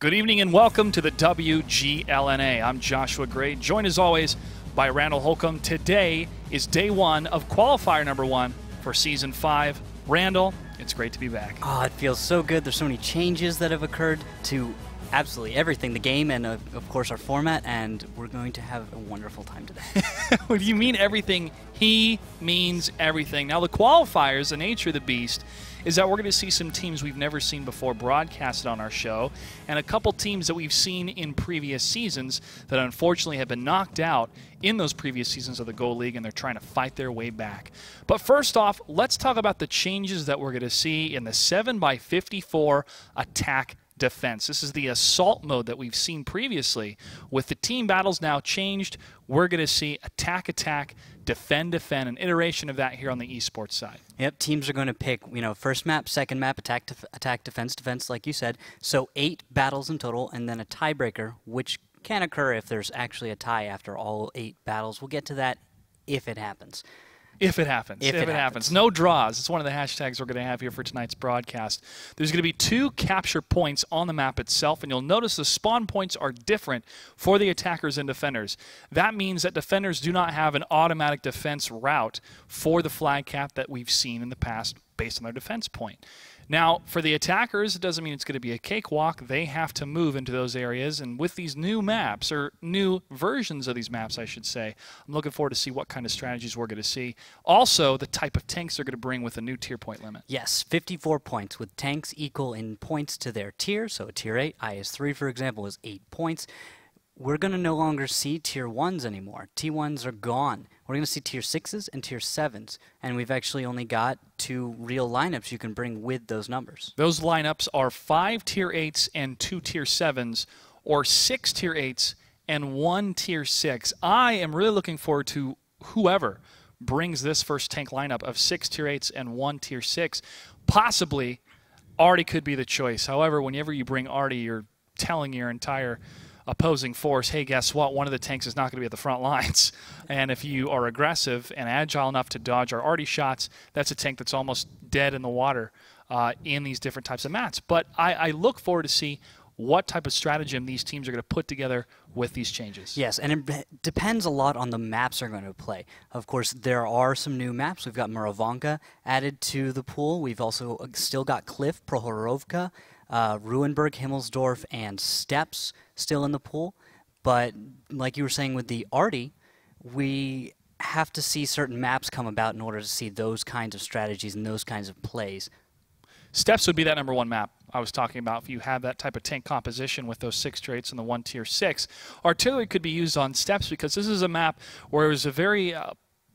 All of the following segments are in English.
Good evening and welcome to the WGLNA. I'm Joshua Gray, joined as always by Randall Holcomb. Today is day one of qualifier number one for season 5. Randall, it's great to be back. Oh, it feels so good. There's so many changes that have occurred to absolutely everything, the game and of course our format, and we're going to have a wonderful time today. When you mean everything, he means everything. Now the qualifiers, the nature of the beast, is that we're going to see some teams we've never seen before broadcasted on our show, and a couple teams that we've seen in previous seasons that unfortunately have been knocked out in those previous seasons of the Go League, and they're trying to fight their way back. But first off, let's talk about the changes that we're going to see in the 7x54 attack defense. This is the assault mode that we've seen previously. With the team battles now changed, we're going to see attack, attack, defend, defend, an iteration of that here on the esports side. Yep, teams are going to pick, first map, second map, attack, attack, defense, defense, like you said. So 8 battles in total, and then a tiebreaker, which can occur if there's actually a tie after all 8 battles. We'll get to that if it happens. If it happens. If it happens. No draws. It's one of the hashtags we're going to have here for tonight's broadcast. There's going to be 2 capture points on the map itself, and you'll notice the spawn points are different for the attackers and defenders. That means that defenders do not have an automatic defense route for the flag cap that we've seen in the past based on their defense point. Now, for the attackers, it doesn't mean it's going to be a cakewalk. They have to move into those areas, and with these new maps, or new versions of these maps, I should say, I'm looking forward to see what kind of strategies we're going to see. Also, the type of tanks they're going to bring with a new tier point limit. Yes, 54 points, with tanks equal in points to their tier. So a tier 8, IS-3, for example, is 8 points. We're going to no longer see tier 1s anymore. T1s are gone. We're going to see tier 6s and tier 7s, and we've actually only got 2 real lineups you can bring with those numbers. Those lineups are 5 tier 8s and 2 tier 7s, or 6 tier 8s and 1 tier 6. I am really looking forward to whoever brings this first tank lineup of 6 tier 8s and 1 tier 6. Possibly, Artie could be the choice. However, whenever you bring Artie, you're telling your entire opposing force, hey, guess what? One of the tanks is not going to be at the front lines. And if you are aggressive and agile enough to dodge our arty shots, that's a tank that's almost dead in the water in these different types of mats. But I look forward to see what type of stratagem these teams are going to put together with these changes. Yes, and it depends a lot on the maps they're going to play. Of course, there are some new maps. We've got Murovanka added to the pool. We've also still got Cliff, Prohorovka, Ruenberg, Himmelsdorf, and Steps still in the pool. But like you were saying with the Arty, we have to see certain maps come about in order to see those kinds of strategies and those kinds of plays. Steps would be that number 1 map I was talking about. If you have that type of tank composition with those 6 traits and the 1 tier 6, artillery could be used on Steps because this is a map where it was a very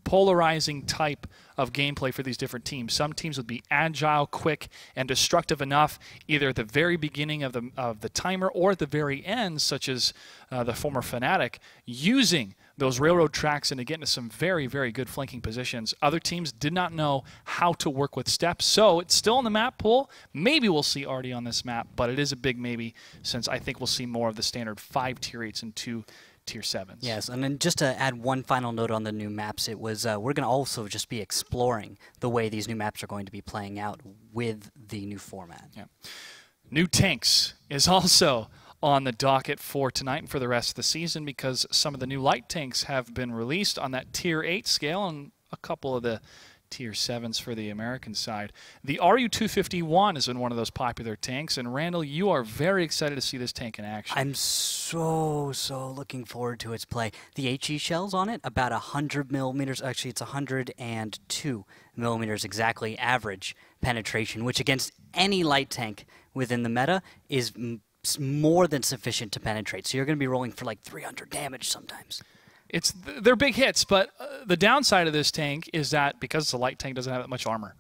polarizing type of gameplay for these different teams. Some teams would be agile, quick, and destructive enough, either at the very beginning of the timer or at the very end, such as the former Fnatic, using those railroad tracks and to get into some very, very good flanking positions. Other teams did not know how to work with Steps, so it's still in the map pool. Maybe we'll see Artie on this map, but it is a big maybe, since I think we'll see more of the standard 5 tier 8s and 2 tier 7s. Yes, and then just to add one final note on the new maps, it was we're going to also just be exploring the way these new maps are going to be playing out with the new format. Yeah. New tanks is also on the docket for tonight and for the rest of the season, because some of the new light tanks have been released on that tier 8 scale and a couple of the tier 7s for the American side. The RU-251 has been one of those popular tanks, and Randall, you are very excited to see this tank in action. I'm so looking forward to its play. The HE shells on it, about 100 millimeters, actually it's 102 millimeters exactly average penetration, which against any light tank within the meta is more than sufficient to penetrate. So you're going to be rolling for like 300 damage sometimes. They're big hits, but the downside of this tank is that because it's a light tank, it doesn't have that much armor.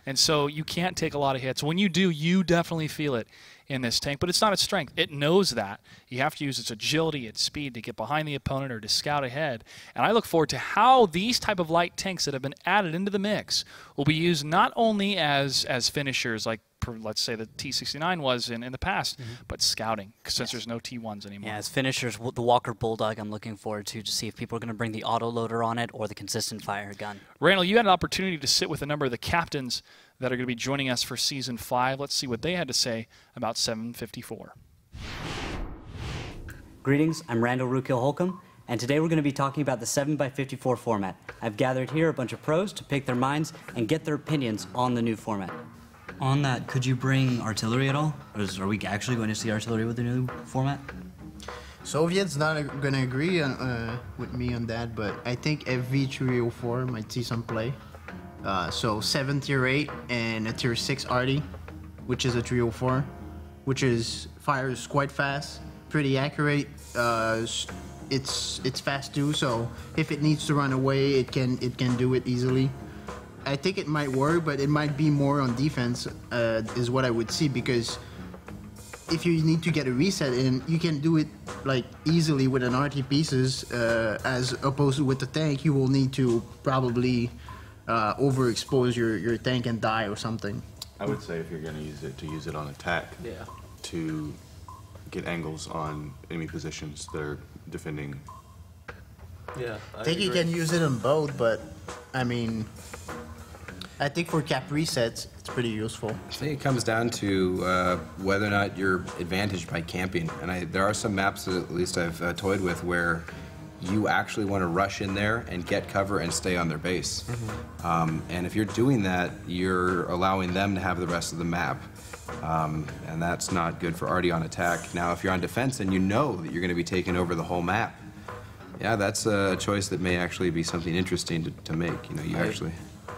And so you can't take a lot of hits. When you do, you definitely feel it in this tank, but it's not its strength. It knows that. You have to use its agility, its speed to get behind the opponent or to scout ahead. And I look forward to how these type of light tanks that have been added into the mix will be used not only as finishers, like let's say the T69 was in the past, but scouting, since there's no T1s anymore. Yeah, as finishers, the Walker Bulldog I'm looking forward to see if people are going to bring the auto-loader on it or the consistent fire gun. Randall, you had an opportunity to sit with a number of the captains that are going to be joining us for Season 5. Let's see what they had to say about 754. Greetings, I'm Randall Rootkill Holcomb, and today we're going to be talking about the 7x54 format. I've gathered here a bunch of pros to pick their minds and get their opinions on the new format. On that, could you bring artillery at all? Or are we actually going to see artillery with the new format? Soviet's not going to agree with me on that, but I think every 304 might see some play. So 7 tier 8 and a tier 6 arty, which is a 304, which fires quite fast, pretty accurate. It's fast too, so if it needs to run away, it can do it easily. I think it might work, but it might be more on defense, is what I would see, because if you need to get a reset in, you can do it like easily with an RT pieces, as opposed to with the tank. You will need to probably overexpose your tank and die or something. I would say if you're going to use it on attack, to get angles on enemy positions that are defending. Yeah, I think you can use it on both, but I mean, I think for cap resets, it's pretty useful. I think it comes down to whether or not you're advantaged by camping. And there are some maps that at least I've toyed with where you actually want to rush in there and get cover and stay on their base. And if you're doing that, you're allowing them to have the rest of the map. And that's not good for arty on attack. Now, if you're on defense and you know that you're going to be taking over the whole map, yeah, that's a choice that may actually be something interesting to make. You know,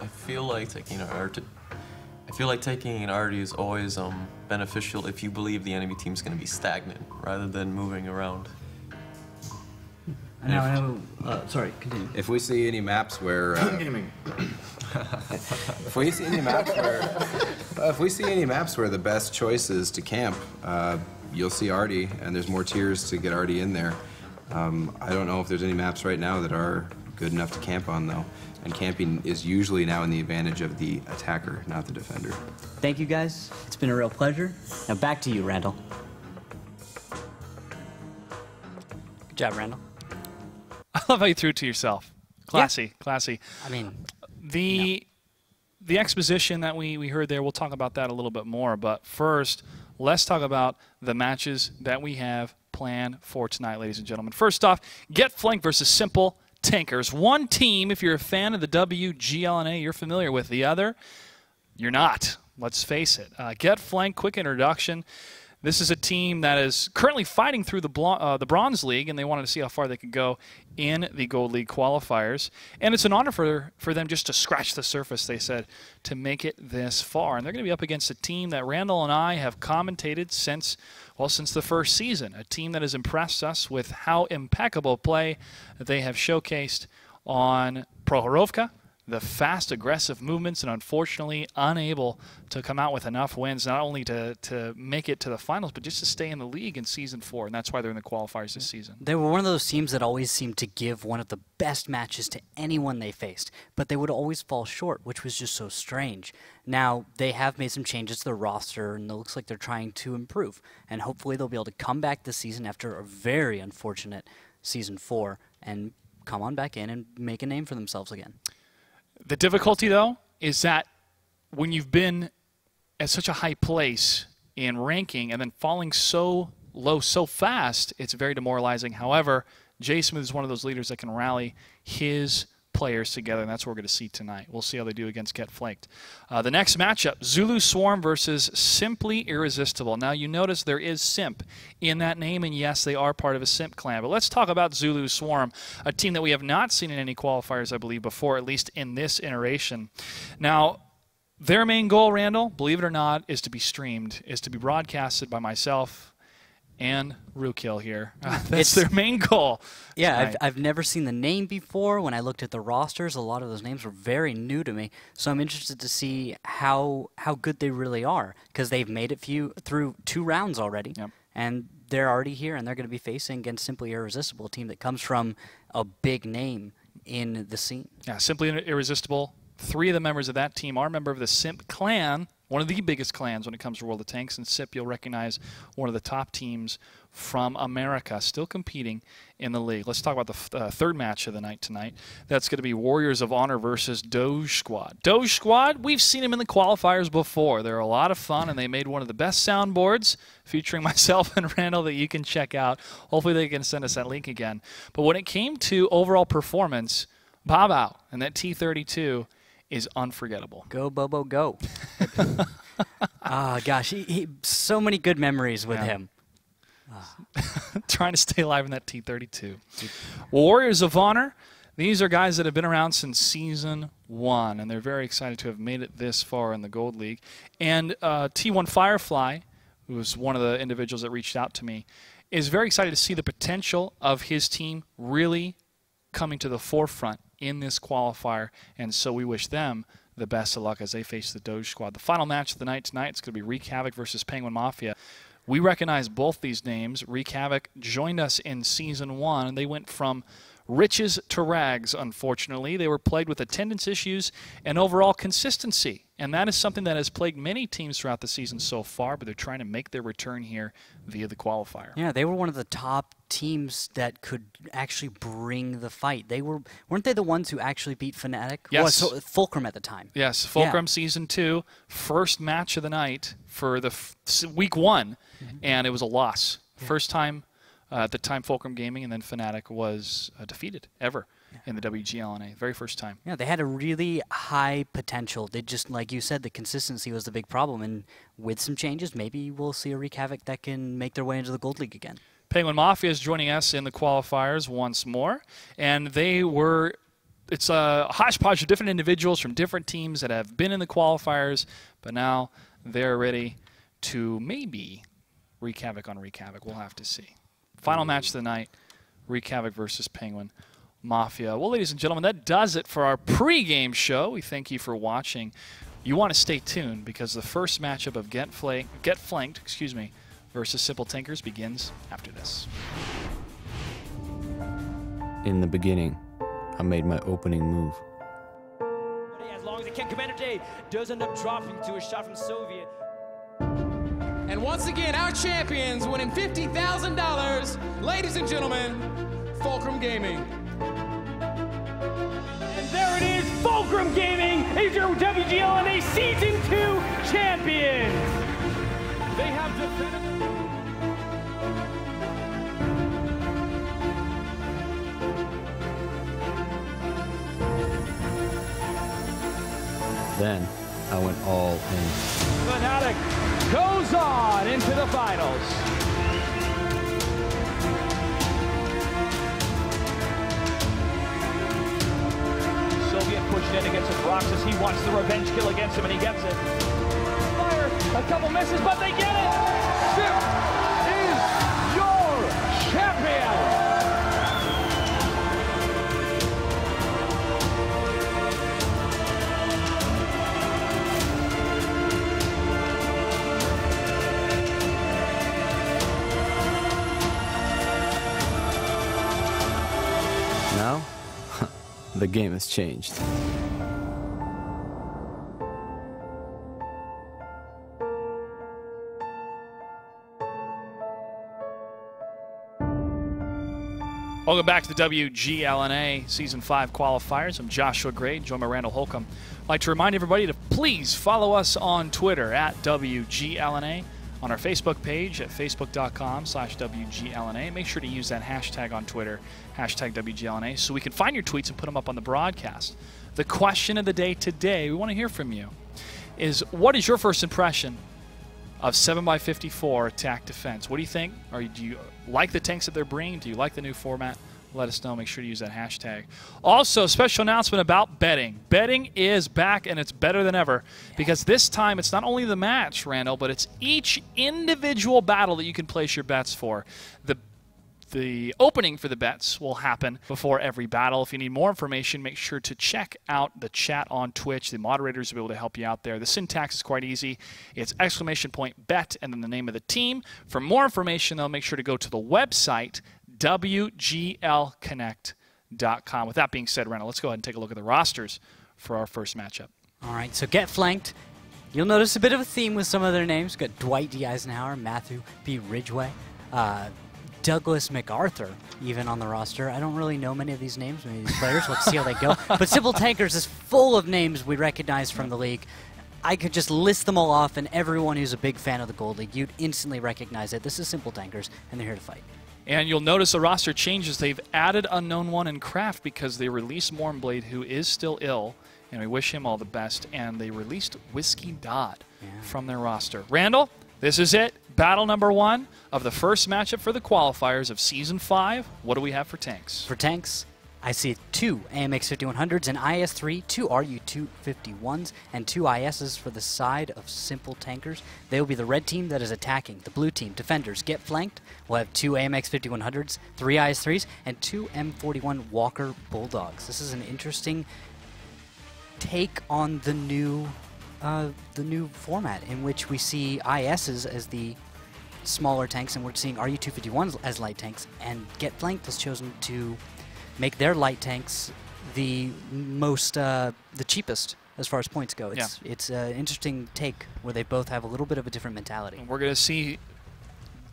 I feel like taking an arty. I feel like taking an arty is always beneficial if you believe the enemy team's going to be stagnant rather than moving around. Sorry, continue. If we see any maps where if we see any maps where the best choice is to camp, you'll see arty, and there's more tiers to get arty in there. I don't know if there's any maps right now that are good enough to camp on, though. And camping is usually now in the advantage of the attacker, not the defender. Thank you, guys. It's been a real pleasure. Now back to you, Randall. Good job, Randall. I love how you threw it to yourself. Classy, classy. I mean, the exposition that we heard there, we'll talk about that a little bit more. But first, let's talk about the matches that we have planned for tonight, ladies and gentlemen. First off, Get Flanked versus Simple Tankers. One team, if you're a fan of the WGLNA, you're familiar with. The other, you're not. Let's face it. Get Flanked, quick introduction. This is a team that is currently fighting through the Bronze League, and they wanted to see how far they could go in the Gold League qualifiers. And it's an honor for them just to scratch the surface, they said, to make it this far. And they're going to be up against a team that Randall and I have commentated since the first season, a team that has impressed us with how impeccable play that they have showcased on Prohorovka, the fast, aggressive movements, and unfortunately unable to come out with enough wins, not only to make it to the finals, but just to stay in the league in Season 4, and that's why they're in the qualifiers this season. They were one of those teams that always seemed to give one of the best matches to anyone they faced, but they would always fall short, which was just so strange. Now, they have made some changes to their roster, and it looks like they're trying to improve, and hopefully they'll be able to come back this season after a very unfortunate Season 4 and come on back in and make a name for themselves again. The difficulty, though, is that when you've been at such a high place in ranking and then falling so low so fast, it's very demoralizing. However, Jay Smooth is one of those leaders that can rally his players together, and that's what we're going to see tonight. We'll see how they do against Get Flanked. The next matchup, Zulu Swarm versus Simply Irresistible. Now, you notice there is Simp in that name, and yes, they are part of a Simp clan. But let's talk about Zulu Swarm, a team that we have not seen in any qualifiers, I believe, before, at least in this iteration. Now, their main goal, Randall, believe it or not, is to be streamed, is to be broadcasted by myself and Rootkill here. That's their main goal. Yeah, I've never seen the name before. When I looked at the rosters, a lot of those names were very new to me. So I'm interested to see how good they really are, because they've made it through 2 rounds already. Yep. And they're already here, and they're going to be facing against Simply Irresistible, a team that comes from a big name in the scene. Yeah, Simply Irresistible. 3 of the members of that team are a member of the Simp clan, one of the biggest clans when it comes to World of Tanks. And Simp, you'll recognize one of the top teams from America, still competing in the league. Let's talk about the third match of the night tonight. That's going to be Warriors of Honor versus Doge Squad. Doge Squad, we've seen them in the qualifiers before. They're a lot of fun, and they made one of the best soundboards featuring myself and Randall that you can check out. Hopefully they can send us that link again. But when it came to overall performance, Bao and that T-32 is unforgettable. Go, Bobo, go. Gosh, so many good memories with him. Trying to stay alive in that T-32. Warriors of Honor, these are guys that have been around since Season 1, and they're very excited to have made it this far in the Gold League. And T1 Firefly, who was one of the individuals that reached out to me, is very excited to see the potential of his team really coming to the forefront in this qualifier, and so we wish them the best of luck as they face the Doge Squad. The final match of the night tonight is going to be Wreak Havoc versus Penguin Mafia. We recognize both these names. Wreak Havoc joined us in Season 1, and they went from riches to rags, unfortunately. They were plagued with attendance issues and overall consistency, and that is something that has plagued many teams throughout the season so far, but they're trying to make their return here via the qualifier. Yeah, they were one of the top teams that could actually bring the fight. Weren't they the ones who actually beat Fnatic? Yes. Well, Fulcrum at the time. Yes, Fulcrum Season 2, first match of the night for the week 1, and it was a loss. First time at the time Fulcrum Gaming and then Fnatic was defeated ever in the WGLNA. Very first time. Yeah, they had a really high potential. They just, like you said, the consistency was the big problem, and with some changes, maybe we'll see a Wreak Havoc that can make their way into the Gold League again. Penguin Mafia is joining us in the qualifiers once more, and it's a hodgepodge of different individuals from different teams that have been in the qualifiers, but now they're ready to maybe wreak havoc on Wreak Havoc. We'll have to see. Final match of the night, Wreak Havoc versus Penguin Mafia. Well, ladies and gentlemen, that does it for our pregame show. We thank you for watching. You want to stay tuned because the first matchup of Get Flanked, versus Simple Tinkers begins after this. In the beginning, I made my opening move. As long as it can, Commander Day does end up dropping to a shot from Soviet. And once again, our champions winning $50,000, ladies and gentlemen, Fulcrum Gaming. And there it is, Fulcrum Gaming is your WGLNA Season 2 champions. They have defended. Then I went all in. Fnatic goes on into the finals. Soviet pushed in against his rocks as he wants the revenge kill against him, and he gets it. Fire, a couple misses, but they get it. Simp is your champion. Now, the game has changed. Welcome back to the WGLNA Season 5 qualifiers. I'm Joshua Gray, joined by Randall Holcomb. I'd like to remind everybody to please follow us on Twitter at WGLNA, on our Facebook page at facebook.com/WGLNA. Make sure to use that hashtag on Twitter, hashtag WGLNA, so we can find your tweets and put them up on the broadcast. The question of the day today, we want to hear from you, is what is your first impression of 7x54 attack defense? What do you think? Or do you like the tanks that they're bringing? Do you like the new format? Let us know. Make sure to use that hashtag. Also, special announcement about betting. Betting is back, and it's better than ever because this time it's not only the match, Randall, but it's each individual battle that you can place your bets for. The opening for the bets will happen before every battle. If you need more information, make sure to check out the chat on Twitch. The moderators will be able to help you out there. The syntax is quite easy. It's !bet and then the name of the team. For more information, though, make sure to go to the website, WGLConnect.com. With that being said, Randall, let's go ahead and take a look at the rosters for our first matchup. All right, so Get Flanked. You'll notice a bit of a theme with some of their names. We've got Dwight D. Eisenhower, Matthew B. Ridgway. Douglas MacArthur even on the roster. I don't really know many of these names, many of these players. Let's see how they go. But Simple Tankers is full of names we recognize from the league. I could just list them all off, and everyone who's a big fan of the Gold League, you'd instantly recognize it. This is Simple Tankers, and they're here to fight. And you'll notice the roster changes. They've added Unknown One and Kraft because they released Mornblade, who is still ill, and we wish him all the best. And they released Whiskey Dodd from their roster. Randall, this is it. Battle number 1 of the first matchup for the qualifiers of Season 5. What do we have for tanks? For tanks, I see 2 AMX 5100s and IS-3, 2 RU-251s, and 2 ISs for the side of Simple Tankers. They will be the red team that is attacking. The blue team, defenders, get flanked. We'll have 2 AMX 5100s, 3 IS-3s, and 2 M41 Walker Bulldogs. This is an interesting take on the new format in which we see ISs as the smaller tanks, and we're seeing RU-251s as light tanks, and Get Flanked has chosen to make their light tanks the most, the cheapest as far as points go. It's an interesting take where they both have a little bit of a different mentality. And we're going to see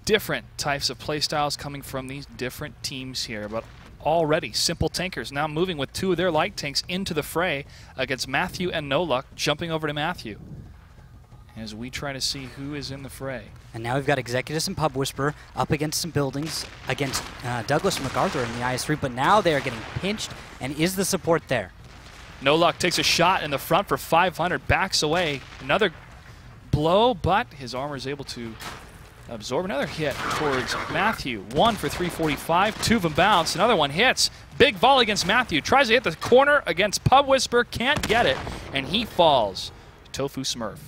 different types of playstyles coming from these different teams here, but already Simple Tankers now moving with 2 of their light tanks into the fray against Matthew and No Luck, jumping over to Matthew as we try to see who is in the fray. And now we've got Executus and Pub Whisperer up against some buildings against Douglas MacArthur in the IS-3, but now they are getting pinched, and is the support there? No Luck takes a shot in the front for 500, backs away. Another blow, but his armor is able to absorb another hit towards Matthew. 1 for 345, 2 of them bounce, another one hits. Big volley against Matthew, tries to hit the corner against Pub Whisperer, can't get it, and he falls. Tofu Smurf.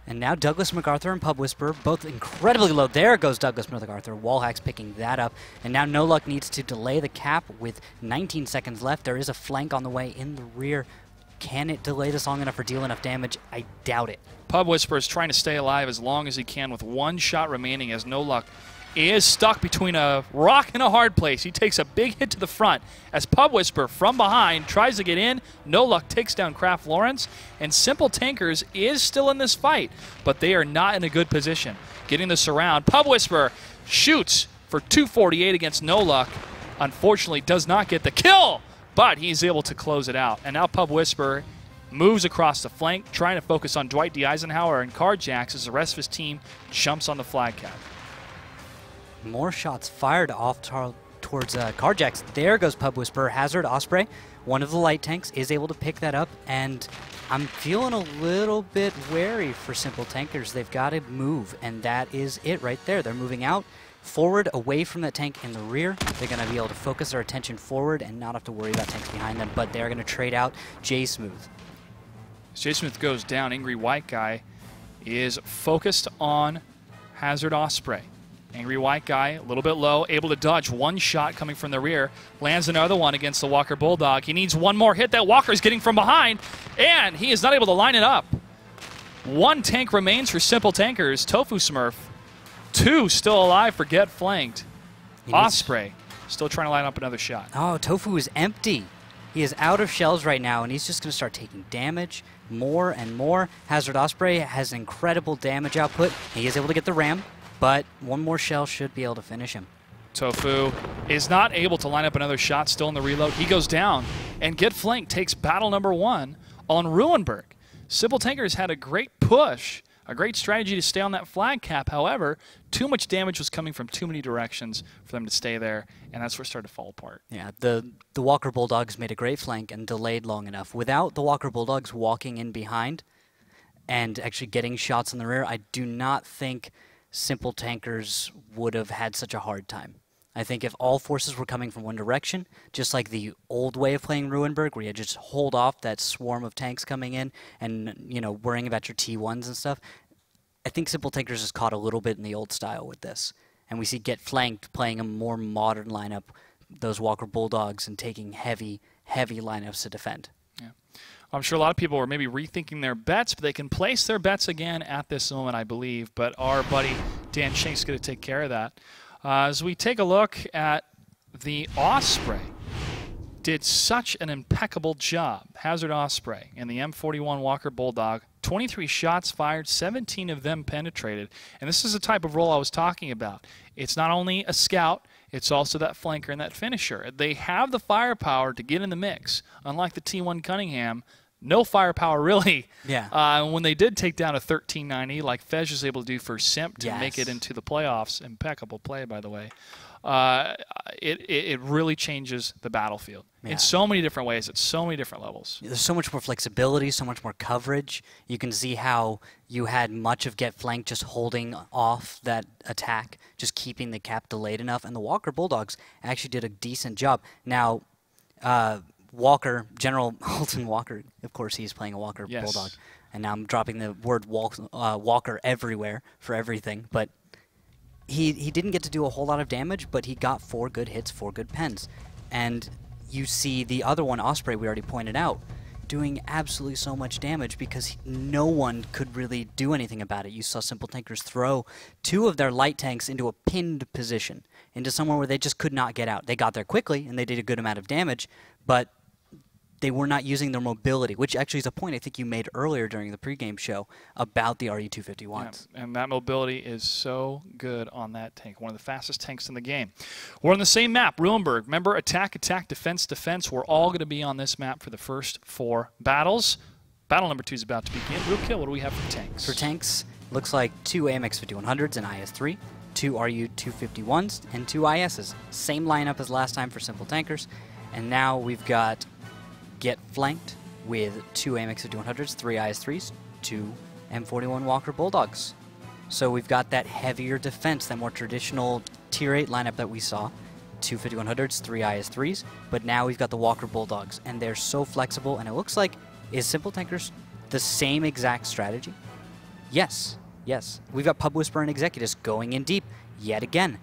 And now Douglas MacArthur and Pub Whisperer, both incredibly low. There goes Douglas MacArthur. Wallhacks picking that up. And now No Luck needs to delay the cap with 19 seconds left. There is a flank on the way in the rear. Can it delay this long enough or deal enough damage? I doubt it. Pub Whisperer is trying to stay alive as long as he can with 1 shot remaining as No Luck is stuck between a rock and a hard place. He takes a big hit to the front as Pub Whisperer from behind tries to get in. No Luck takes down Kraft Lawrence, and Simple Tankers is still in this fight, but they are not in a good position. Getting the surround, Pub Whisperer shoots for 248 against No Luck. Unfortunately, does not get the kill, but he's able to close it out. And now Pub Whisperer moves across the flank, trying to focus on Dwight D. Eisenhower and Carjacks as the rest of his team jumps on the flag cap. More shots fired off towards Carjacks. There goes Pub Whisperer. Hazard Osprey, one of the light tanks, is able to pick that up, and I'm feeling a little bit wary for Simple Tankers. They've got to move, and that is it right there. They're moving out, forward, away from that tank in the rear. They're going to be able to focus their attention forward and not have to worry about tanks behind them, but they're going to trade out J Smooth. As J Smooth goes down, Angry White Guy is focused on Hazard Osprey. Angry White Guy, a little bit low, able to dodge 1 shot coming from the rear. Lands another one against the Walker Bulldog. He needs 1 more hit that Walker's getting from behind, and he is not able to line it up. 1 tank remains for Simple Tankers. Tofu Smurf. 2 still alive for Get Flanked. Osprey still trying to line up another shot. Oh, Tofu is empty. He is out of shells right now, and he's just going to start taking damage more and more. Hazard Osprey has incredible damage output. He is able to get the ram, but 1 more shell should be able to finish him. Tofu is not able to line up another shot, still in the reload. He goes down, and Get Flanked takes battle number 1 on Ruinberg. Simple Tankers had a great push, a great strategy to stay on that flag cap. However, too much damage was coming from too many directions for them to stay there, and that's where it started to fall apart. Yeah, the Walker Bulldogs made a great flank and delayed long enough. Without the Walker Bulldogs walking in behind and actually getting shots in the rear, I do not think Simple Tankers would have had such a hard time. I think if all forces were coming from one direction, just like the old way of playing Ruinberg, where you just hold off that swarm of tanks coming in and, you know, worrying about your T1s and stuff, I think Simple Tankers is caught a little bit in the old style with this. And we see Get Flanked playing a more modern lineup, those Walker Bulldogs, and taking heavy, heavy lineups to defend. Yeah. I'm sure a lot of people are maybe rethinking their bets, but they can place their bets again at this moment, I believe. But our buddy Dan Shank's going to take care of that. As we take a look at the Osprey, did such an impeccable job. Hazard Osprey and the M41 Walker Bulldog, 23 shots fired, 17 of them penetrated. And this is the type of role I was talking about. It's not only a scout, it's also that flanker and that finisher. They have the firepower to get in the mix. Unlike the T1 Cunningham, no firepower really. Yeah. When they did take down a 1390, like Fez was able to do for Simp to make it into the playoffs, impeccable play, by the way, it really changes the battlefield in so many different ways at so many different levels. There's so much more flexibility, so much more coverage. You can see how you had much of Get Flanked just holding off that attack, just keeping the cap delayed enough, and the Walker Bulldogs actually did a decent job. Now, Walker, General Holton Walker, of course he's playing a Walker Bulldog, and now I'm dropping the word Walker everywhere for everything, but he didn't get to do a whole lot of damage, but he got 4 good hits, 4 good pens. And you see the other one, Osprey, we already pointed out, doing absolutely so much damage because no one could really do anything about it. You saw Simple Tankers throw 2 of their light tanks into a pinned position, into somewhere where they just could not get out. They got there quickly, and they did a good amount of damage, but they were not using their mobility, which actually is a point I think you made earlier during the pregame show about the RU-251s. Yeah, and that mobility is so good on that tank, one of the fastest tanks in the game. We're on the same map, Ruinberg. Remember, attack, attack, defense, defense. We're all going to be on this map for the first 4 battles. Battle number 2 is about to begin. Real Kill, what do we have for tanks? For tanks, looks like 2 AMX 5100s and IS-3, 2 RU-251s, and 2 ISs. Same lineup as last time for Simple Tankers. And now we've got Get Flanked with 2 AMX 5100s, 3 IS-3s, 2 M41 Walker Bulldogs. So we've got that heavier defense, that more traditional Tier 8 lineup that we saw. 2 5100s, 3 IS-3s, but now we've got the Walker Bulldogs, and they're so flexible, and it looks like, is Simple Tankers the same exact strategy? Yes, yes. We've got Pub Whisperer and Executus going in deep yet again,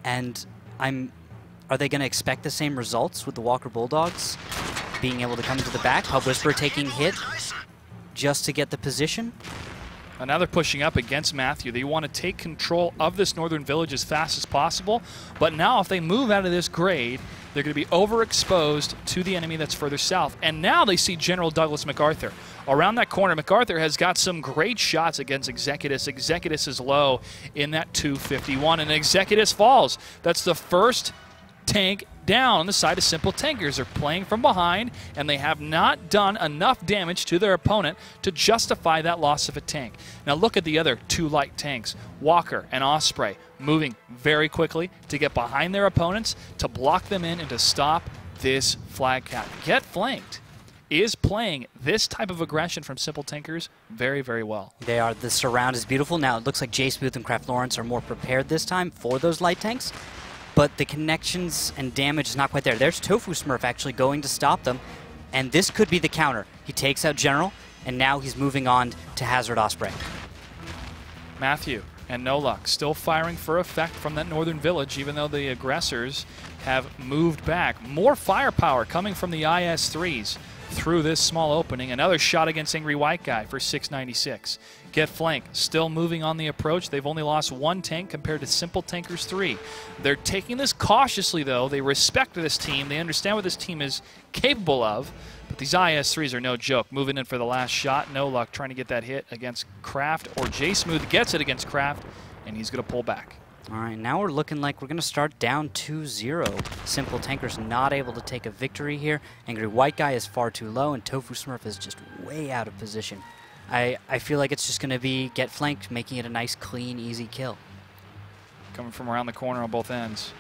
and are they going to expect the same results with the Walker Bulldogs being able to come to the back? Pub Whisperer taking hit just to get the position. And now they're pushing up against Matthew. They want to take control of this northern village as fast as possible. But now if they move out of this grade, they're going to be overexposed to the enemy that's further south. And now they see General Douglas MacArthur. Around that corner, MacArthur has got some great shots against Executus. Executus is low in that 251, and Executus falls. That's the first tank down on the side of Simple Tankers. They're playing from behind, and they have not done enough damage to their opponent to justify that loss of a tank. Now look at the other 2 light tanks, Walker and Osprey, moving very quickly to get behind their opponents, to block them in, and to stop this flag cap. Get Flanked is playing this type of aggression from Simple Tankers very, very well. They are. The surround is beautiful. Now it looks like J Smooth and Kraft Lawrence are more prepared this time for those light tanks, but the connections and damage is not quite there. There's Tofu Smurf actually going to stop them, and this could be the counter. He takes out General, and now he's moving on to Hazard Osprey. Matthew and No Luck still firing for effect from that northern village, even though the aggressors have moved back. More firepower coming from the IS-3s through this small opening. Another shot against Angry White Guy for 696. Get Flanked still moving on the approach. They've only lost 1 tank compared to Simple Tankers 3. They're taking this cautiously, though. They respect this team. They understand what this team is capable of. But these IS-3s are no joke. Moving in for the last shot. No Luck trying to get that hit against Kraft, or J Smooth gets it against Kraft, and he's going to pull back. All right, now we're looking like we're going to start down 2-0. Simple Tankers not able to take a victory here. Angry White Guy is far too low, and Tofu Smurf is just way out of position. I feel like it's just going to be Get Flanked, making it a nice, clean, easy kill. Coming from around the corner on both ends.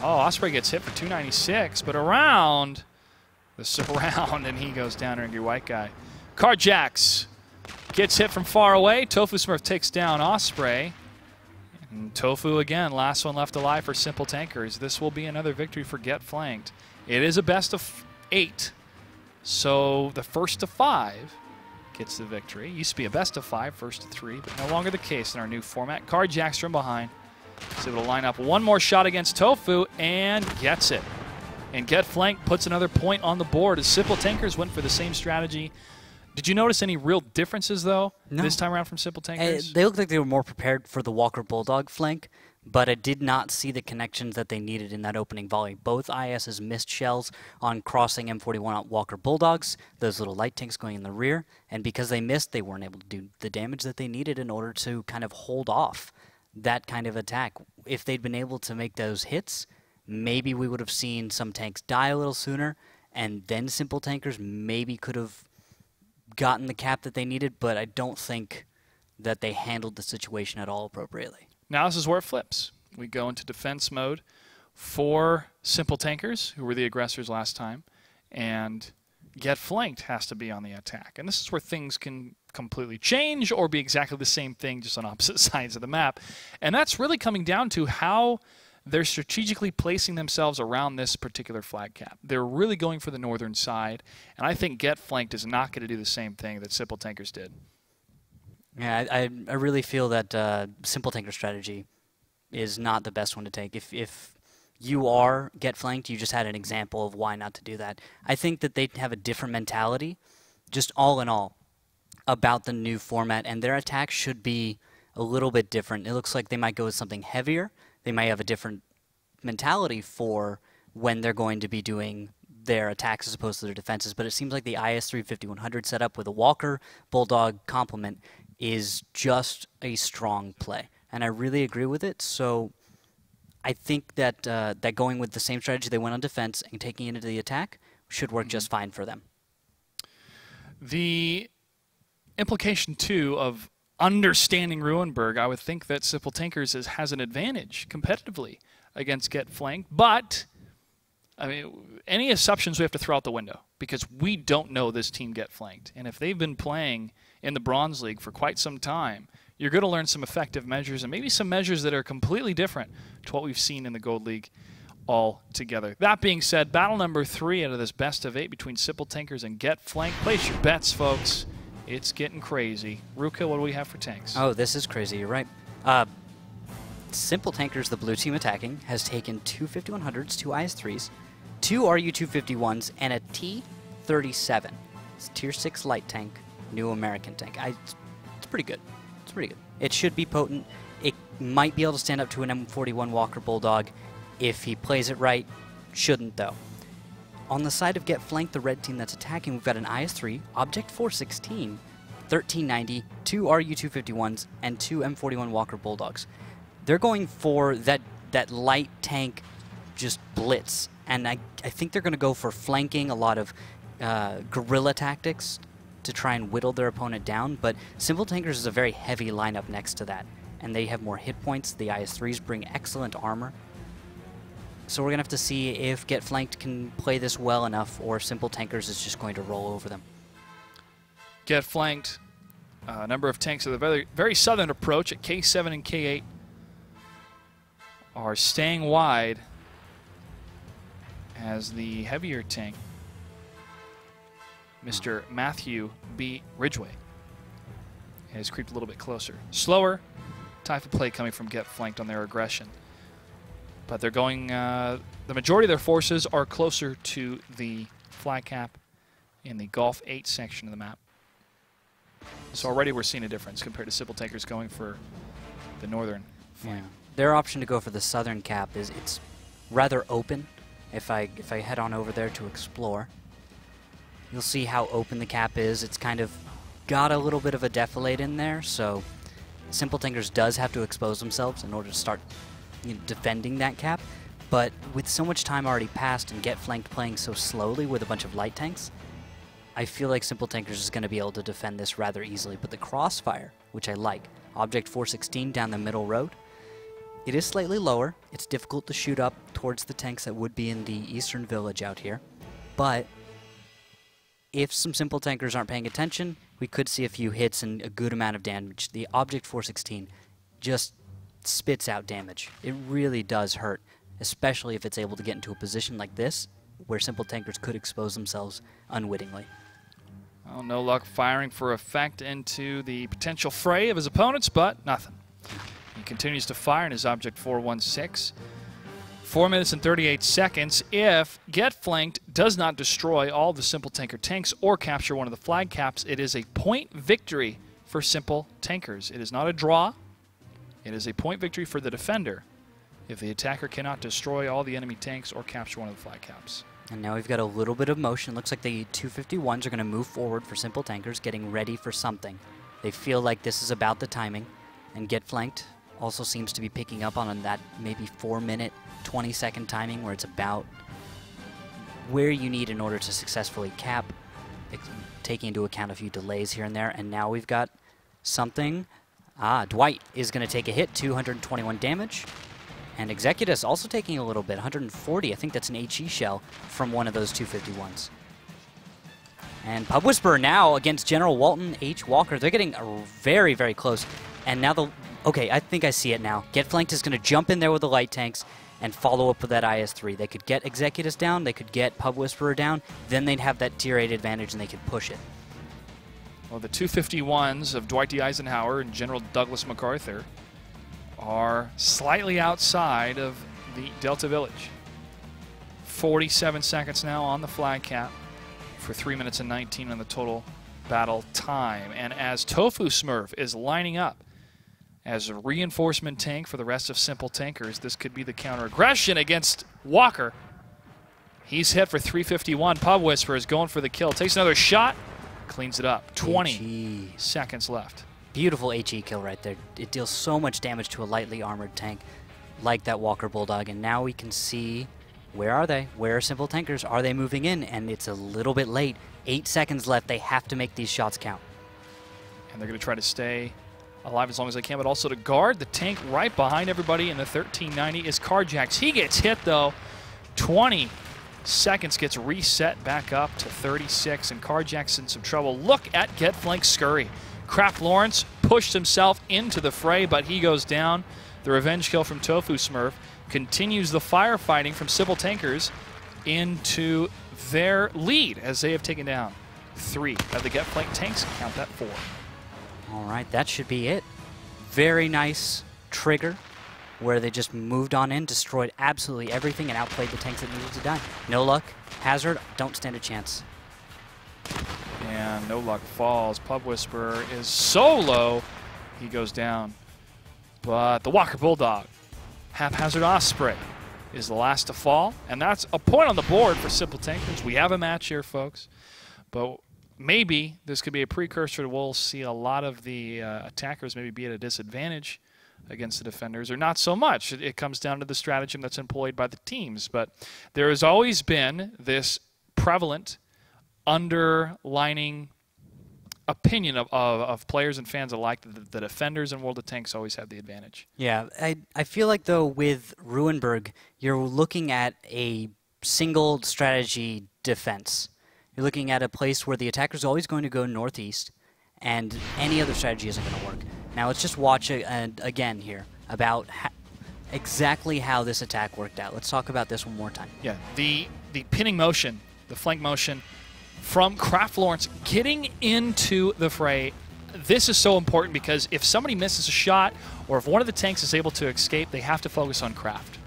Oh, Osprey gets hit for 296, but around the surround, and he goes down, Angry White Guy. Carjacks gets hit from far away. Tofu Smurf takes down Osprey. And Tofu again, last one left alive for Simple Tankers. This will be another victory for Get Flanked. It is a best of 8, so the first to 5 gets the victory. Used to be a best of 5, first to 3, but no longer the case in our new format. Carjacks from behind. He's able to line up one more shot against Tofu and gets it. And Get Flanked puts another point on the board as Simple Tankers went for the same strategy. Did you notice any real differences, though, this time around from Simple Tankers? They looked like they were more prepared for the Walker Bulldog flank, but I did not see the connections that they needed in that opening volley. Both ISs missed shells on crossing M41 Walker Bulldogs, those little light tanks going in the rear, and because they missed, they weren't able to do the damage that they needed in order to kind of hold off that kind of attack. If they'd been able to make those hits, maybe we would have seen some tanks die a little sooner, and then Simple Tankers maybe could have gotten the cap that they needed, but I don't think that they handled the situation at all appropriately. Now this is where it flips. We go into defense mode for Simple Tankers, who were the aggressors last time, and Get Flanked has to be on the attack. And this is where things can completely change or be exactly the same thing, just on opposite sides of the map. And that's really coming down to how they're strategically placing themselves around this particular flag cap. They're really going for the northern side, and I think Get Flanked is not going to do the same thing that Simple Tankers did. Yeah, I really feel that Simple Tanker strategy is not the best one to take. If you are Get Flanked, you just had an example of why not to do that. I think that they have a different mentality, just all in all, about the new format, and their attack should be a little bit different. It looks like they might go with something heavier. They might have a different mentality for when they're going to be doing their attacks as opposed to their defenses, but it seems like the IS-3 5100 setup with a Walker Bulldog complement is just a strong play, and I really agree with it. So I think that that going with the same strategy they went on defense and taking it into the attack should work just fine for them. The implication, too, of understanding Ruinberg, I would think that Simple Tankers has an advantage competitively against Get Flanked, but I mean, any assumptions we have to throw out the window because we don't know this team Get Flanked. And if they've been playing in the Bronze League for quite some time, you're going to learn some effective measures and maybe some measures that are completely different to what we've seen in the Gold League altogether. That being said, battle number 3 out of this best of 8 between Simple Tankers and Get Flanked. Place your bets, folks. It's getting crazy. Ruka, what do we have for tanks? Oh, this is crazy. You're right. Simple Tankers, the blue team attacking, has taken 2 5100s, 2 IS-3s, 2 RU-251s, and a T-37. It's Tier 6 light tank, new American tank. It's pretty good. It's pretty good. It should be potent. It might be able to stand up to an M41 Walker Bulldog if he plays it right. Shouldn't, though. On the side of Get Flanked, the red team that's attacking, we've got an IS-3, Object 416, 1390, 2 RU-251s, and 2 M41 Walker Bulldogs. They're going for that light tank just blitz, and I think they're going to go for flanking, a lot of guerrilla tactics to try and whittle their opponent down, but Simple Tankers is a very heavy lineup next to that, and they have more hit points. The IS-3s bring excellent armor. So we're going to have to see if Get Flanked can play this well enough, or Simple Tankers is just going to roll over them. Get Flanked, a number of tanks of the very, very southern approach at K7 and K8 are staying wide as the heavier tank, Mr. Matthew B. Ridgway, has creeped a little bit closer. Slower type of play coming from Get Flanked on their aggression. But they're going, the majority of their forces are closer to the flag cap in the Golf 8 section of the map. So already we're seeing a difference compared to Simple Tankers going for the northern flank. Yeah. Their option to go for the southern cap is it's rather open. If I head on over there to explore, you'll see how open the cap is. It's kind of got a little bit of a defilade in there, so Simple Tankers does have to expose themselves in order to start defending that cap, but with so much time already passed and Get Flanked playing so slowly with a bunch of light tanks, I feel like Simple Tankers is going to be able to defend this rather easily. But the crossfire, which I like, Object 416 down the middle road, it is slightly lower. It's difficult to shoot up towards the tanks that would be in the eastern village out here, but if some Simple Tankers aren't paying attention, we could see a few hits and a good amount of damage. The Object 416 just spits out damage. It really does hurt, especially if it's able to get into a position like this where Simple Tankers could expose themselves unwittingly. Well, no luck firing for effect into the potential fray of his opponents, but nothing. He continues to fire in his Object 416. 4 minutes and 38 seconds. If Get Flanked does not destroy all the Simple Tanker tanks or capture one of the flag caps, it is a point victory for Simple Tankers. It is not a draw. It is a point victory for the defender. if the attacker cannot destroy all the enemy tanks or capture one of the flag caps. And now we've got a little bit of motion. Looks like the 251s are going to move forward for Simple Tankers, getting ready for something. They feel like this is about the timing. And Get Flanked also seems to be picking up on that maybe 4-minute, 20-second timing where it's about where you need in order to successfully cap, taking into account a few delays here and there. And now we've got something. Dwight is going to take a hit, 221 damage. And Executus also taking a little bit, 140. I think that's an HE shell from one of those 251s. And Pub Whisperer now against General Walton H. Walker. They're getting very, very close. And now okay, I think I see it now. Get Flanked is going to jump in there with the light tanks and follow up with that IS-3. They could get Executus down, they could get Pub Whisperer down, then they'd have that tier 8 advantage and they could push it. Well, the 251s of Dwight D. Eisenhower and General Douglas MacArthur are slightly outside of the Delta Village. 47 seconds now on the flag cap for 3 minutes and 19 on the total battle time. And as Tofu Smurf is lining up as a reinforcement tank for the rest of Simple Tankers, this could be the counter-aggression against Walker. He's hit for 351. Pub Whisperer is going for the kill. Takes another shot, cleans it up. 20 seconds left. Beautiful HE kill right there. It deals so much damage to a lightly armored tank like that Walker Bulldog. And now we can see, where are they? Where are Simple Tankers? Are they moving in? And it's a little bit late. 8 seconds left. They have to make these shots count. And they're going to try to stay alive as long as they can, but also to guard the tank right behind everybody in the 1390 is Carjax. He gets hit, though. 20 seconds, gets reset back up to 36, and Carjax in some trouble. Look at Get Flanked scurry. Kraft Lawrence pushed himself into the fray, but he goes down. The revenge kill from Tofu Smurf continues the firefighting from Simple Tankers into their lead as they have taken down 3 of the Get Flanked tanks. Count that 4. All right, that should be it. Very nice trigger where they just moved on in, destroyed absolutely everything, and outplayed the tanks that needed to die. No luck. Hazard, don't stand a chance. And no luck falls. Pub Whisperer is so low, he goes down. But the Walker Bulldog, Haphazard Osprey, is the last to fall. And that's a point on the board for Simple Tankers. We have a match here, folks. But maybe this could be a precursor to we'll see a lot of the attackers maybe be at a disadvantage against the defenders, or not so much. It comes down to the stratagem that's employed by the teams. But there has always been this prevalent underlining opinion of players and fans alike that the defenders in World of Tanks always have the advantage. Yeah, I feel like, though, with Ruinberg, you're looking at a single strategy defense. You're looking at a place where the attacker's always going to go northeast, and any other strategy isn't going to work. Now, let's just watch again here about exactly how this attack worked out. Let's talk about this one more time. Yeah, the pinning motion, the flank motion from Kraft Lawrence getting into the fray. This is so important because if somebody misses a shot or if one of the tanks is able to escape, they have to focus on Kraft.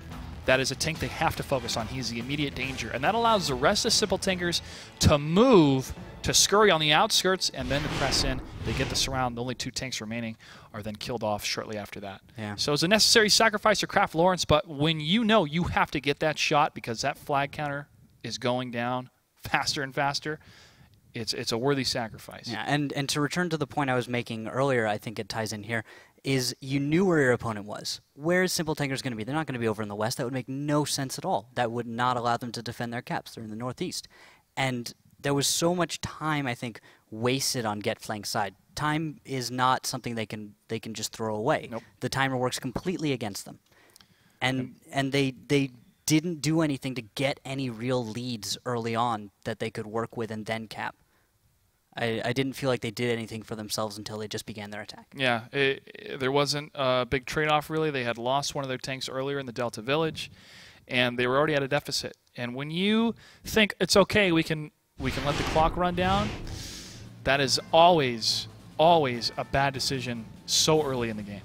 That is a tank they have to focus on. He's the immediate danger. And that allows the rest of Simple Tankers to move, to scurry on the outskirts, and then to press in. They get the surround. The only 2 tanks remaining are then killed off shortly after that. Yeah. So it's a necessary sacrifice for Kraft Lawrence, but when you know you have to get that shot because that flag counter is going down faster and faster, it's a worthy sacrifice. Yeah, and to return to the point I was making earlier, I think it ties in here, is you knew where your opponent was. Where is Simple Tankers going to be? They're not going to be over in the west. That would make no sense at all. That would not allow them to defend their caps. They're in the northeast. And there was so much time, I think, wasted on Get Flanked side. Time is not something they can just throw away. Nope. The timer works completely against them. And they didn't do anything to get any real leads early on that they could work with and then cap. I didn't feel like they did anything for themselves until they just began their attack. Yeah, there wasn't a big trade-off, really. They had lost one of their tanks earlier in the Delta Village, and they were already at a deficit. And when you think it's okay, we can let the clock run down, that is always a bad decision so early in the game.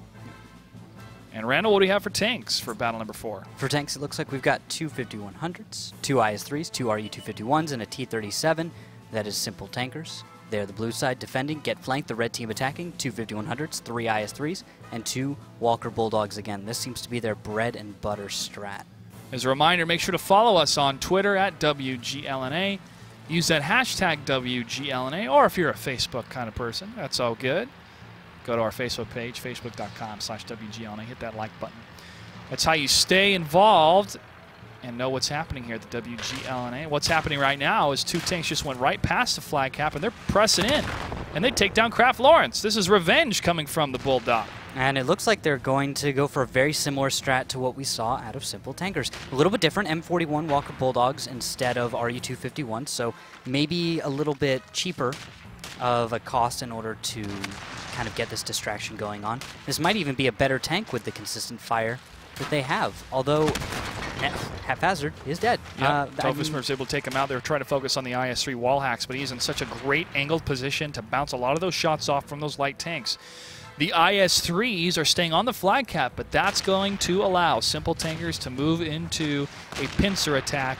And Randall, what do you have for tanks for battle number 4? For tanks, it looks like we've got 2 5100s, 2 IS-3s, 2 RU-251s, and a T-37. That is Simple Tankers. They're the blue side defending, get flanked, the red team attacking, 2 5100s, 3 IS3s, and 2 Walker Bulldogs again. This seems to be their bread and butter strat. As a reminder, make sure to follow us on Twitter at WGLNA. Use that hashtag WGLNA, or if you're a Facebook kind of person, that's all good. Go to our Facebook page, facebook.com/WGLNA. Hit that like button. That's how you stay involved and know what's happening here at the WGLNA. What's happening right now is 2 tanks just went right past the flag cap, and they're pressing in. And they take down Kraft Lawrence. This is revenge coming from the Bulldog. And it looks like they're going to go for a very similar strat to what we saw out of Simple Tankers. A little bit different, M41 Walker Bulldogs instead of RU-251, so maybe a little bit cheaper of a cost in order to kind of get this distraction going on. This might even be a better tank with the consistent fire that they have, although Haphazard is dead. Tofu Smurf's able to take him out. They're trying to focus on the IS-3 wall hacks, but he's in such a great angled position to bounce a lot of those shots off from those light tanks. The IS-3s are staying on the flag cap, but that's going to allow Simple Tankers to move into a pincer attack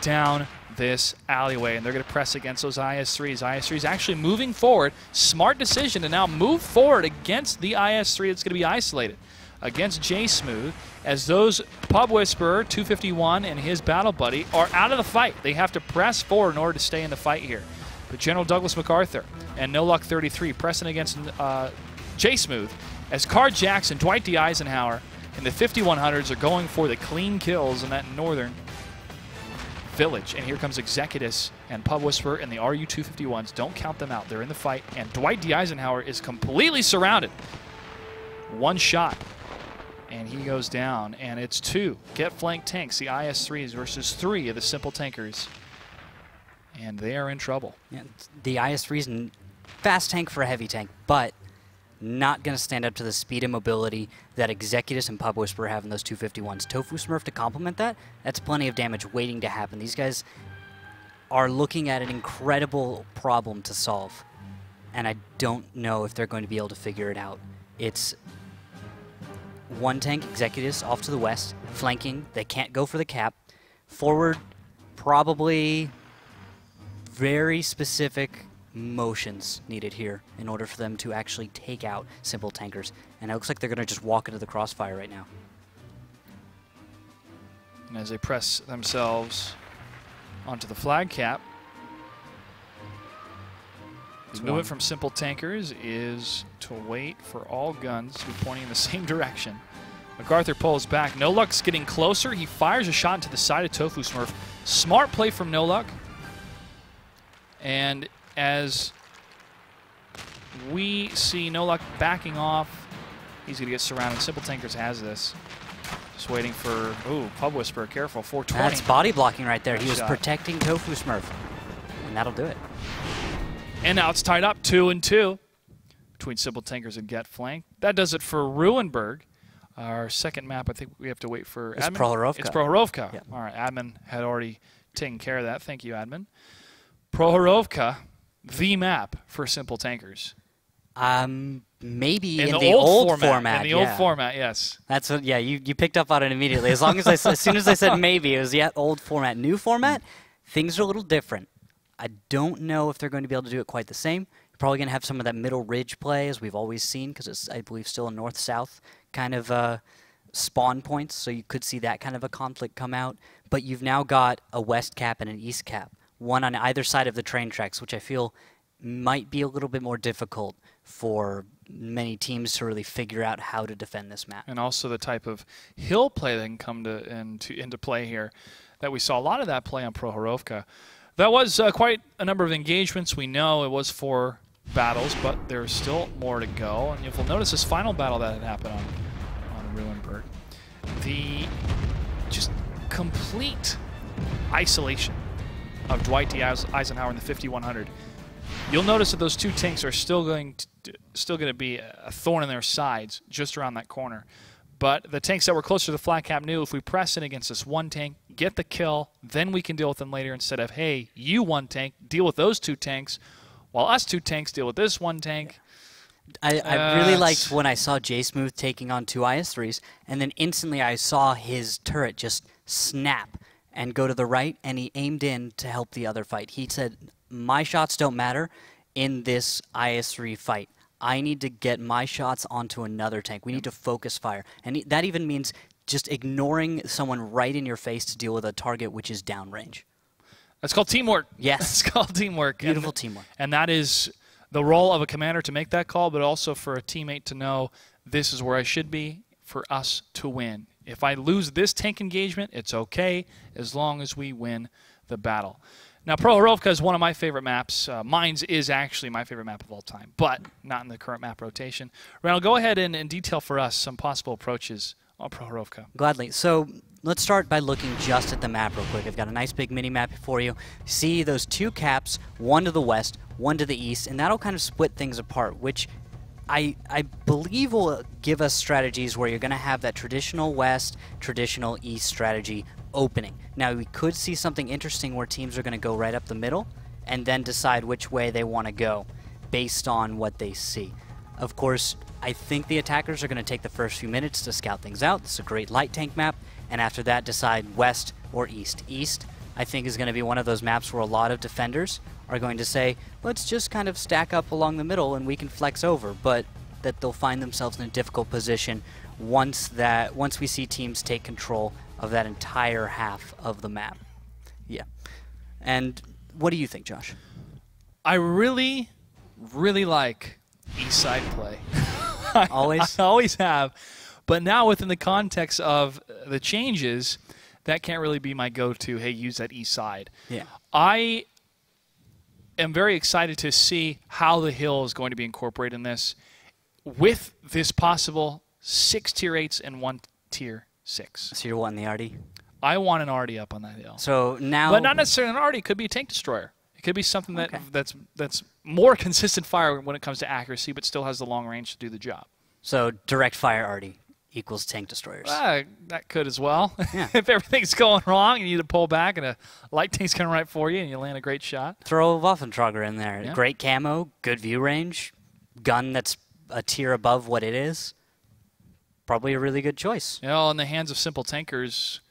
down this alleyway, and they're going to press against those IS-3s. IS-3s actually moving forward. Smart decision to now move forward against the IS-3 that's going to be isolated against J Smooth, as those Pub Whisperer 251 and his battle buddy are out of the fight. They have to press forward in order to stay in the fight here. But General Douglas MacArthur and No Luck 33 pressing against J Smooth, as Car Jackson, Dwight D. Eisenhower, and the 5100s are going for the clean kills in that northern village. And here comes Executus and Pub Whisperer and the RU-251s. Don't count them out. They're in the fight, and Dwight D. Eisenhower is completely surrounded. One shot, and he goes down, and it's 2 get flanked tanks, the IS-3s versus 3 of the Simple Tankers, and they are in trouble. Yeah, the IS-3's fast tank for a heavy tank, but not going to stand up to the speed and mobility that Executus and Pub Whisperer have in those 251s. Tofu Smurf to complement that, that's plenty of damage waiting to happen. These guys are looking at an incredible problem to solve, and I don't know if they're going to be able to figure it out. It's 1 tank, Executus, off to the west, flanking. They can't go for the cap. Forward, probably very specific motions needed here in order for them to actually take out Simple Tankers. And it looks like they're going to just walk into the crossfire right now. And as they press themselves onto the flag cap, the movement from Simple Tankers is to wait for all guns to be pointing in the same direction. MacArthur pulls back. No Luck's getting closer. He fires a shot into the side of Tofu Smurf. Smart play from No Luck. And as we see No Luck backing off, he's going to get surrounded. Simple Tankers has this. Just waiting for, ooh, Pub Whisperer, careful, 420. That's body blocking right there. Nice He was shot. protecting Tofu Smurf, and that'll do it. And now it's tied up 2-2 between Simple Tankers and Get Flank. That does it for Ruinberg. Our second map, I think we have to wait for It's Admin. Prohorovka. It's Prohorovka. Yep. All right, Admin had already taken care of that. Thank you, Admin. Prohorovka, the map for Simple Tankers. Maybe in the old format. In the old format, yes. That's what. Yeah, you picked up on it immediately. As long as as soon as I said maybe, it was the old format. New format, things are a little different. I don't know if they're going to be able to do it quite the same. You're probably going to have some of that middle ridge play, as we've always seen, because it's, I believe, still a north-south kind of spawn points, so you could see that kind of a conflict come out. But you've now got a west cap and an east cap, one on either side of the train tracks, which I feel might be a little bit more difficult for many teams to really figure out how to defend this map. And also the type of hill play that can come into play here, that we saw a lot of that play on Prohorovka. That was quite a number of engagements. We know it was 4 battles, but there's still more to go. And if you'll notice this final battle that had happened on Ruinberg, the just complete isolation of Dwight D. Eisenhower in the 5100. You'll notice that those 2 tanks are still going to be a thorn in their sides just around that corner. But the tanks that were closer to the flat cap knew if we press in against this 1 tank, get the kill, then we can deal with them later, instead of, hey, you 1 tank, deal with those 2 tanks, while us 2 tanks deal with this 1 tank. I really liked when I saw J Smooth taking on 2 IS-3s, and then instantly I saw his turret just snap and go to the right, and he aimed in to help the other fight. He said, my shots don't matter. in this IS-3 fight. I need to get my shots onto another tank. We need to focus fire. And that even means just ignoring someone right in your face to deal with a target which is downrange. That's called teamwork. Yes. It's called teamwork. Beautiful teamwork. And that is the role of a commander to make that call, but also for a teammate to know this is where I should be for us to win. If I lose this tank engagement, it's okay as long as we win the battle. Now, Prohorovka is one of my favorite maps. Mines is actually my favorite map of all time, but not in the current map rotation. Randall, go ahead and detail for us some possible approaches on Prohorovka. Gladly. So let's start by looking just at the map real quick. I've got a nice big mini map for you. See those two caps, one to the west, one to the east, and that'll kind of split things apart, which I believe will give us strategies where you're going to have that traditional west, traditional east strategy opening. Now, we could see something interesting where teams are going to go right up the middle and then decide which way they want to go based on what they see. Of course, I think the attackers are going to take the first few minutes to scout things out. It's a great light tank map, and after that decide west or east. East, I think, is going to be one of those maps where a lot of defenders are going to say, let's just kind of stack up along the middle and we can flex over, but that they'll find themselves in a difficult position once we see teams take control of that entire half of the map. Yeah. And what do you think, Josh? I really like east side play. Always? I always have. But now within the context of the changes, that can't really be my go-to, hey, use that east side. Yeah. I am very excited to see how the hill is going to be incorporated in this with this possible 6 tier 8s and 1 tier 6. So you're wanting the Arty? I want an Arty up on that hill. So now, but not necessarily an Arty. It could be a tank destroyer. It could be something that's more consistent fire when it comes to accuracy, but still has the long range to do the job. So direct fire Arty equals tank destroyers. That could as well. Yeah. If if everything's going wrong, you need to pull back, and a light tank's coming right for you, and you land a great shot. Throw a Waffentrager in there. Yeah. Great camo, good view range, gun that's a tier above what it is. Probably a really good choice. You know, in the hands of simple tankers,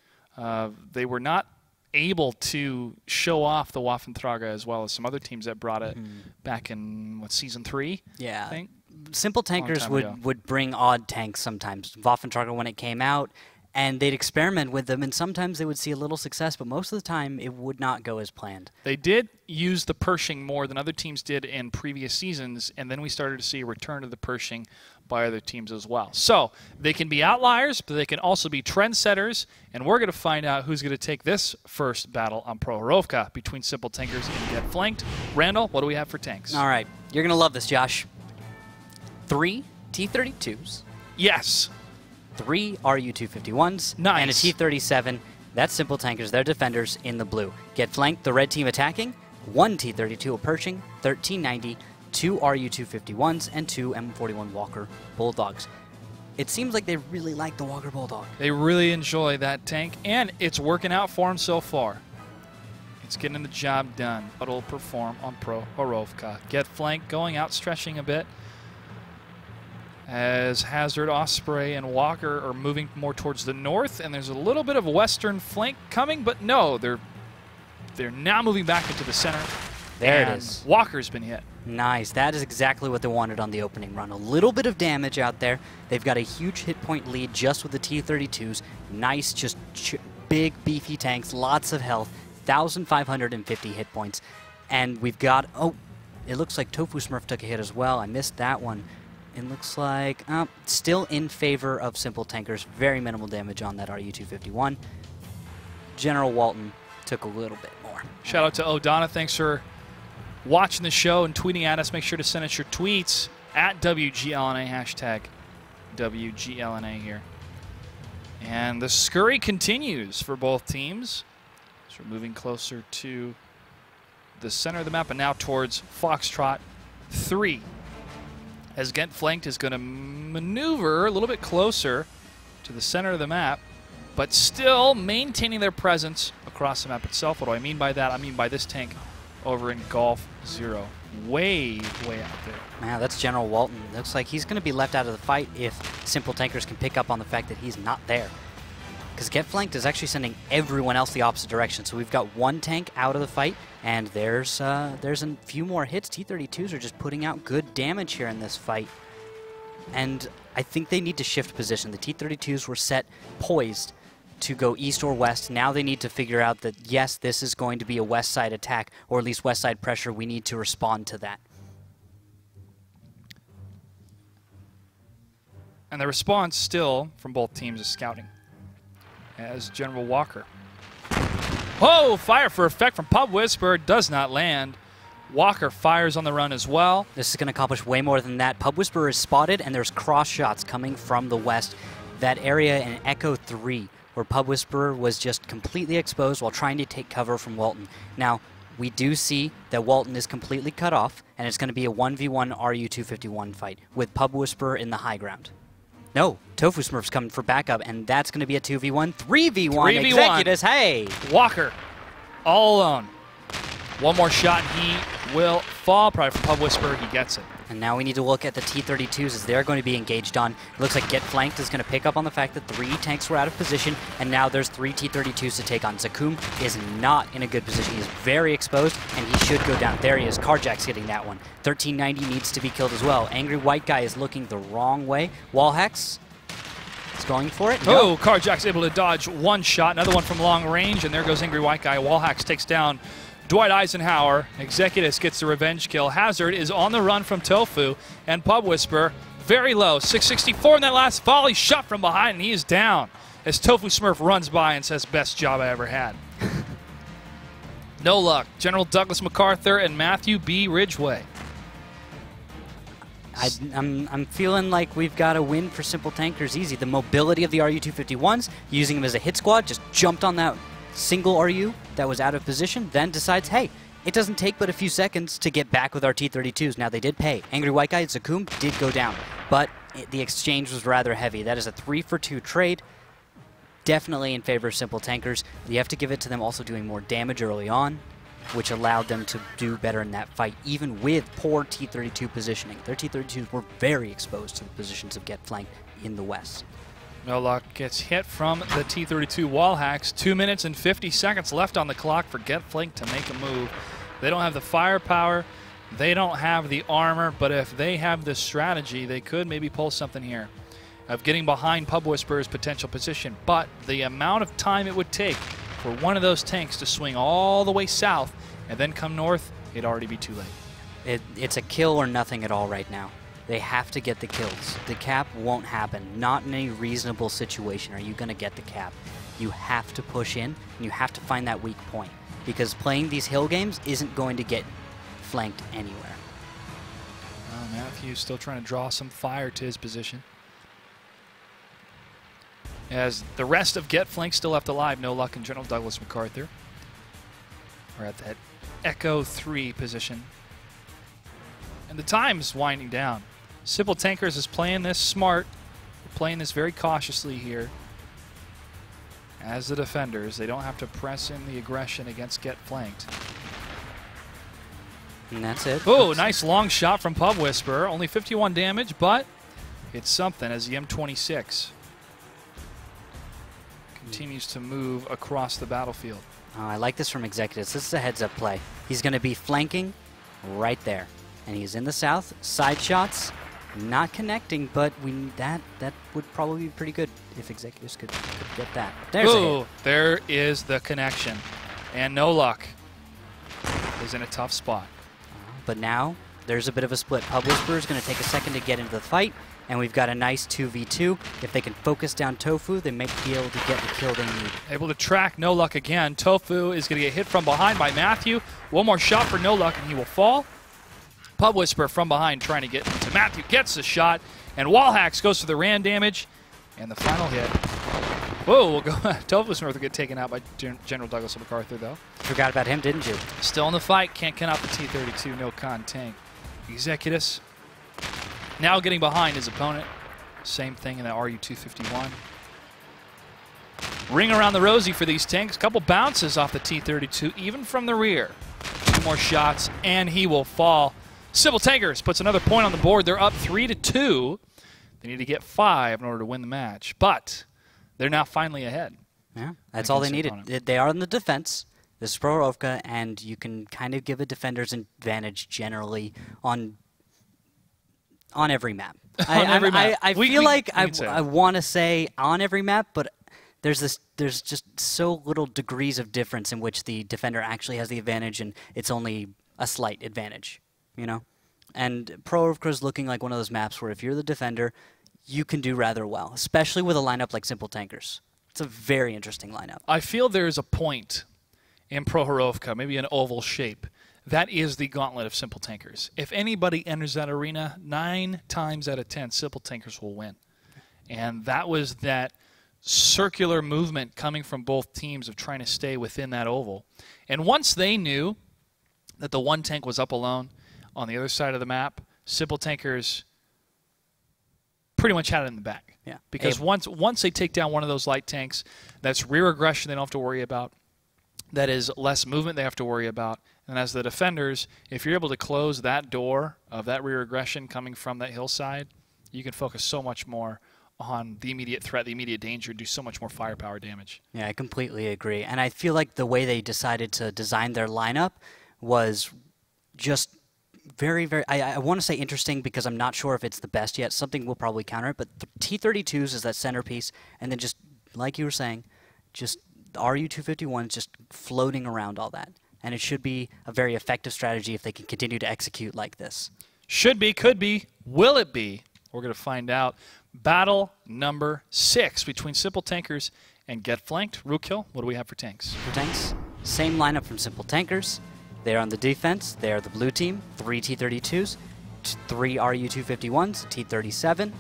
they were not able to show off the Waffentrager as well as some other teams that brought it back in, Season 3? Yeah. I think? Simple tankers would bring odd tanks sometimes. Waffentrager when it came out, and they'd experiment with them, and sometimes they would see a little success, but most of the time it would not go as planned. They did use the Pershing more than other teams did in previous seasons, and then we started to see a return to the Pershing by other teams as well. So they can be outliers, but they can also be trendsetters, and we're going to find out who's going to take this first battle on Prohorovka between simple tankers and get flanked. Randall, what do we have for tanks? All right. You're going to love this, Josh. 3 T-32s. Yes. 3 RU-251s. Nice. And a T-37. That's simple tankers. They're defenders in the blue. Get flanked, the red team attacking. 1 T-32 approaching, 1390, 2 RU-251s, and 2 M41 Walker Bulldogs. It seems like they really like the Walker Bulldog. They really enjoy that tank, and it's working out for them so far. It's getting the job done. It'll perform on Prohorovka. Get flanked, going out, stretching a bit. As Hazard, Osprey, and Walker are moving more towards the north, and there's a little bit of a western flank coming, but no, they're now moving back into the center. There it is. Walker's been hit. Nice. That is exactly what they wanted on the opening run. A little bit of damage out there. They've got a huge hit point lead just with the T-32s. Nice, just big, beefy tanks, lots of health, 1,550 hit points. And we've got, oh, it looks like Tofu Smurf took a hit as well. I missed that one. It looks like still in favor of simple tankers. Very minimal damage on that RU-251. General Walton took a little bit more. Shout out to O'Donna. Thanks for watching the show and tweeting at us. Make sure to send us your tweets at WGLNA, hashtag WGLNA here. And the scurry continues for both teams. So we're moving closer to the center of the map and now towards Foxtrot 3. As Get Flanked is going to maneuver a little bit closer to the center of the map, but still maintaining their presence across the map itself. What do I mean by that? I mean by this tank over in Golf 0. Way out there. Man, that's General Walton. Looks like he's going to be left out of the fight if simple tankers can pick up on the fact that he's not there. because Get Flanked is actually sending everyone else the opposite direction. So we've got one tank out of the fight, and there's a few more hits. T-32s are just putting out good damage here in this fight. And I think they need to shift position. The T-32s were set poised to go east or west. Now they need to figure out that, yes, this is going to be a west side attack, or at least west side pressure. We need to respond to that. And the response still from both teams is scouting. As General Walker. Oh, fire for effect from Pub Whisper. Does not land. Walker fires on the run as well. This is going to accomplish way more than that. Pub Whisperer is spotted, and there's cross shots coming from the west. That area in Echo 3, where Pub Whisperer was just completely exposed while trying to take cover from Walton. Now, we do see that Walton is completely cut off, and it's going to be a 1v1 RU-251 fight with Pub Whisperer in the high ground. No, Tofu Smurf's coming for backup, and that's going to be a 2v1, 3v1. Executus, hey! Walker, all alone. One more shot, and he will fall. Probably from Pub Whisperer, he gets it. And now we need to look at the T-32s as they're going to be engaged on. It looks like Get Flanked is going to pick up on the fact that 3 tanks were out of position, and now there's 3 T-32s to take on. Zakum is not in a good position. He's very exposed, and he should go down. There he is. Carjack's hitting that one. 1390 needs to be killed as well. Angry White Guy is looking the wrong way. Wallhex is going for it. Oh, Carjack's able to dodge one shot, another one from long range, and there goes Angry White Guy. Wallhex takes down Dwight Eisenhower. Executus gets the revenge kill. Hazard is on the run from Tofu, and Pub Whisper very low. 664 in that last volley shot from behind, and he is down as Tofu Smurf runs by and says, best job I ever had. No luck. General Douglas MacArthur and Matthew B. Ridgway. I'm feeling like we've got a win for Simple Tankers easy. The mobility of the RU-251s, using them as a hit squad, just jumped on that single RU that was out of position, then decides, hey, it doesn't take but a few seconds to get back with our T-32s. Now, they did pay. Angry White Guy and Zakum did go down, but the exchange was rather heavy. That is a 3-for-2 trade, definitely in favor of Simple Tankers. You have to give it to them also doing more damage early on, which allowed them to do better in that fight, even with poor T-32 positioning. Their T-32s were very exposed to the positions of Get Flanked in the west. No luck. Gets hit from the T-32 wall hacks. 2 minutes and 50 seconds left on the clock for Get Flanked to make a move. They don't have the firepower. They don't have the armor. But if they have the strategy, they could maybe pull something here of getting behind Pub Whisperer's potential position. But the amount of time it would take for one of those tanks to swing all the way south and then come north, it'd already be too late. It's a kill or nothing at all right now. They have to get the kills. The cap won't happen. Not in any reasonable situation are you going to get the cap. You have to push in, and you have to find that weak point, because playing these hill games isn't going to get flanked anywhere. Well, Matthew's still trying to draw some fire to his position. As the rest of Get Flanked still left alive, no luck in General Douglas MacArthur. We're at that Echo 3 position. And the time's winding down. Simple Tankers is playing this smart, playing this very cautiously here. As the defenders, they don't have to press in the aggression against Get Flanked. And that's it. Oh, nice long shot from Pub Whisperer. Only 51 damage, but it's something as the M26 continues to move across the battlefield. Oh, I like this from Executives. This is a heads-up play. He's going to be flanking right there. And he's in the south. Side shots, not connecting, but that would probably be pretty good if Executives could get that. There's a hit. There is the connection. And no luck is in a tough spot. But now there's a bit of a split. Pub Whisperer is going to take a second to get into the fight, and we've got a nice 2v2. If they can focus down Tofu, they might be able to get the kill they need. Able to track No Luck again. Tofu is going to get hit from behind by Matthew. One more shot for No Luck, and he will fall. Pub Whisperer from behind trying to get to Matthew. Gets the shot, and Wallhacks goes for the ran damage, and the final hit. Whoa, we'll go. Tofu Smurf will get taken out by General Douglas MacArthur, though. Forgot about him, didn't you? Still in the fight. Can't count out the T-32 no-con tank. Executus now getting behind his opponent. Same thing in the RU-251. Ring around the rosy for these tanks. Couple bounces off the T-32, even from the rear. 2 more shots, and he will fall. Simple Tankers puts another point on the board. They're up 3-2. They need to get 5 in order to win the match, but they're now finally ahead. Yeah, that's all they against the needed. opponent. They are in the defense. This is Prohorovka, and you can kind of give a defender's advantage generally on every map. On every map. I We feel like can say I that. want to say on every map, but there's just so little degrees of difference in which the defender actually has the advantage, and it's only a slight advantage, you know? And Prohorovka is looking like one of those maps where if you're the defender, you can do rather well, especially with a lineup like Simple Tankers. It's a very interesting lineup. I feel there's a point in Prohorovka, maybe an oval shape, that is the gauntlet of Simple Tankers. If anybody enters that arena, 9 times out of 10, Simple Tankers will win. And that was that circular movement coming from both teams of trying to stay within that oval. And once they knew that the one tank was up alone on the other side of the map, Simple Tankers pretty much had it in the bag. Yeah. Because once they take down one of those light tanks, that's rear aggression they don't have to worry about. That is less movement they have to worry about. And as the defenders, if you're able to close that door of that rear aggression coming from that hillside, you can focus so much more on the immediate threat, the immediate danger, do so much more firepower damage. Yeah, I completely agree. And I feel like the way they decided to design their lineup was just very, very, I want to say interesting because I'm not sure if it's the best yet. Something will probably counter it. But the T-32s is that centerpiece. And then just, like you were saying, just the RU-251s just floating around all that. And it should be a very effective strategy if they can continue to execute like this. Should be, could be, will it be? We're going to find out. Battle number 6 between Simple Tankers and Get Flanked. Rookhill, what do we have for tanks? For tanks, same lineup from Simple Tankers. They're on the defense. They're the blue team. 3 T-32s, 3 RU-251s, T-37.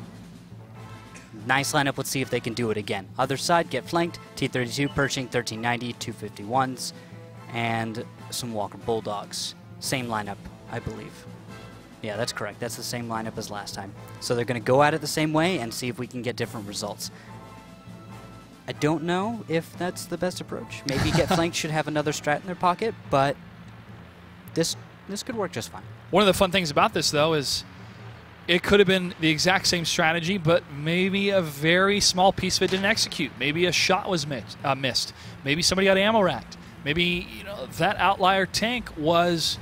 Nice lineup. Let's see if they can do it again. Other side, Get Flanked. T-32 perching, 1390, 251s, and some Walker Bulldogs. Same lineup, I believe. Yeah, that's correct. That's the same lineup as last time. So they're going to go at it the same way and see if we can get different results. I don't know if that's the best approach. Maybe Get Flanked should have another strat in their pocket, but this could work just fine. One of the fun things about this, though, is it could have been the exact same strategy, but maybe a very small piece of it didn't execute. Maybe a shot was missed. Maybe somebody got ammo racked. Maybe that outlier tank was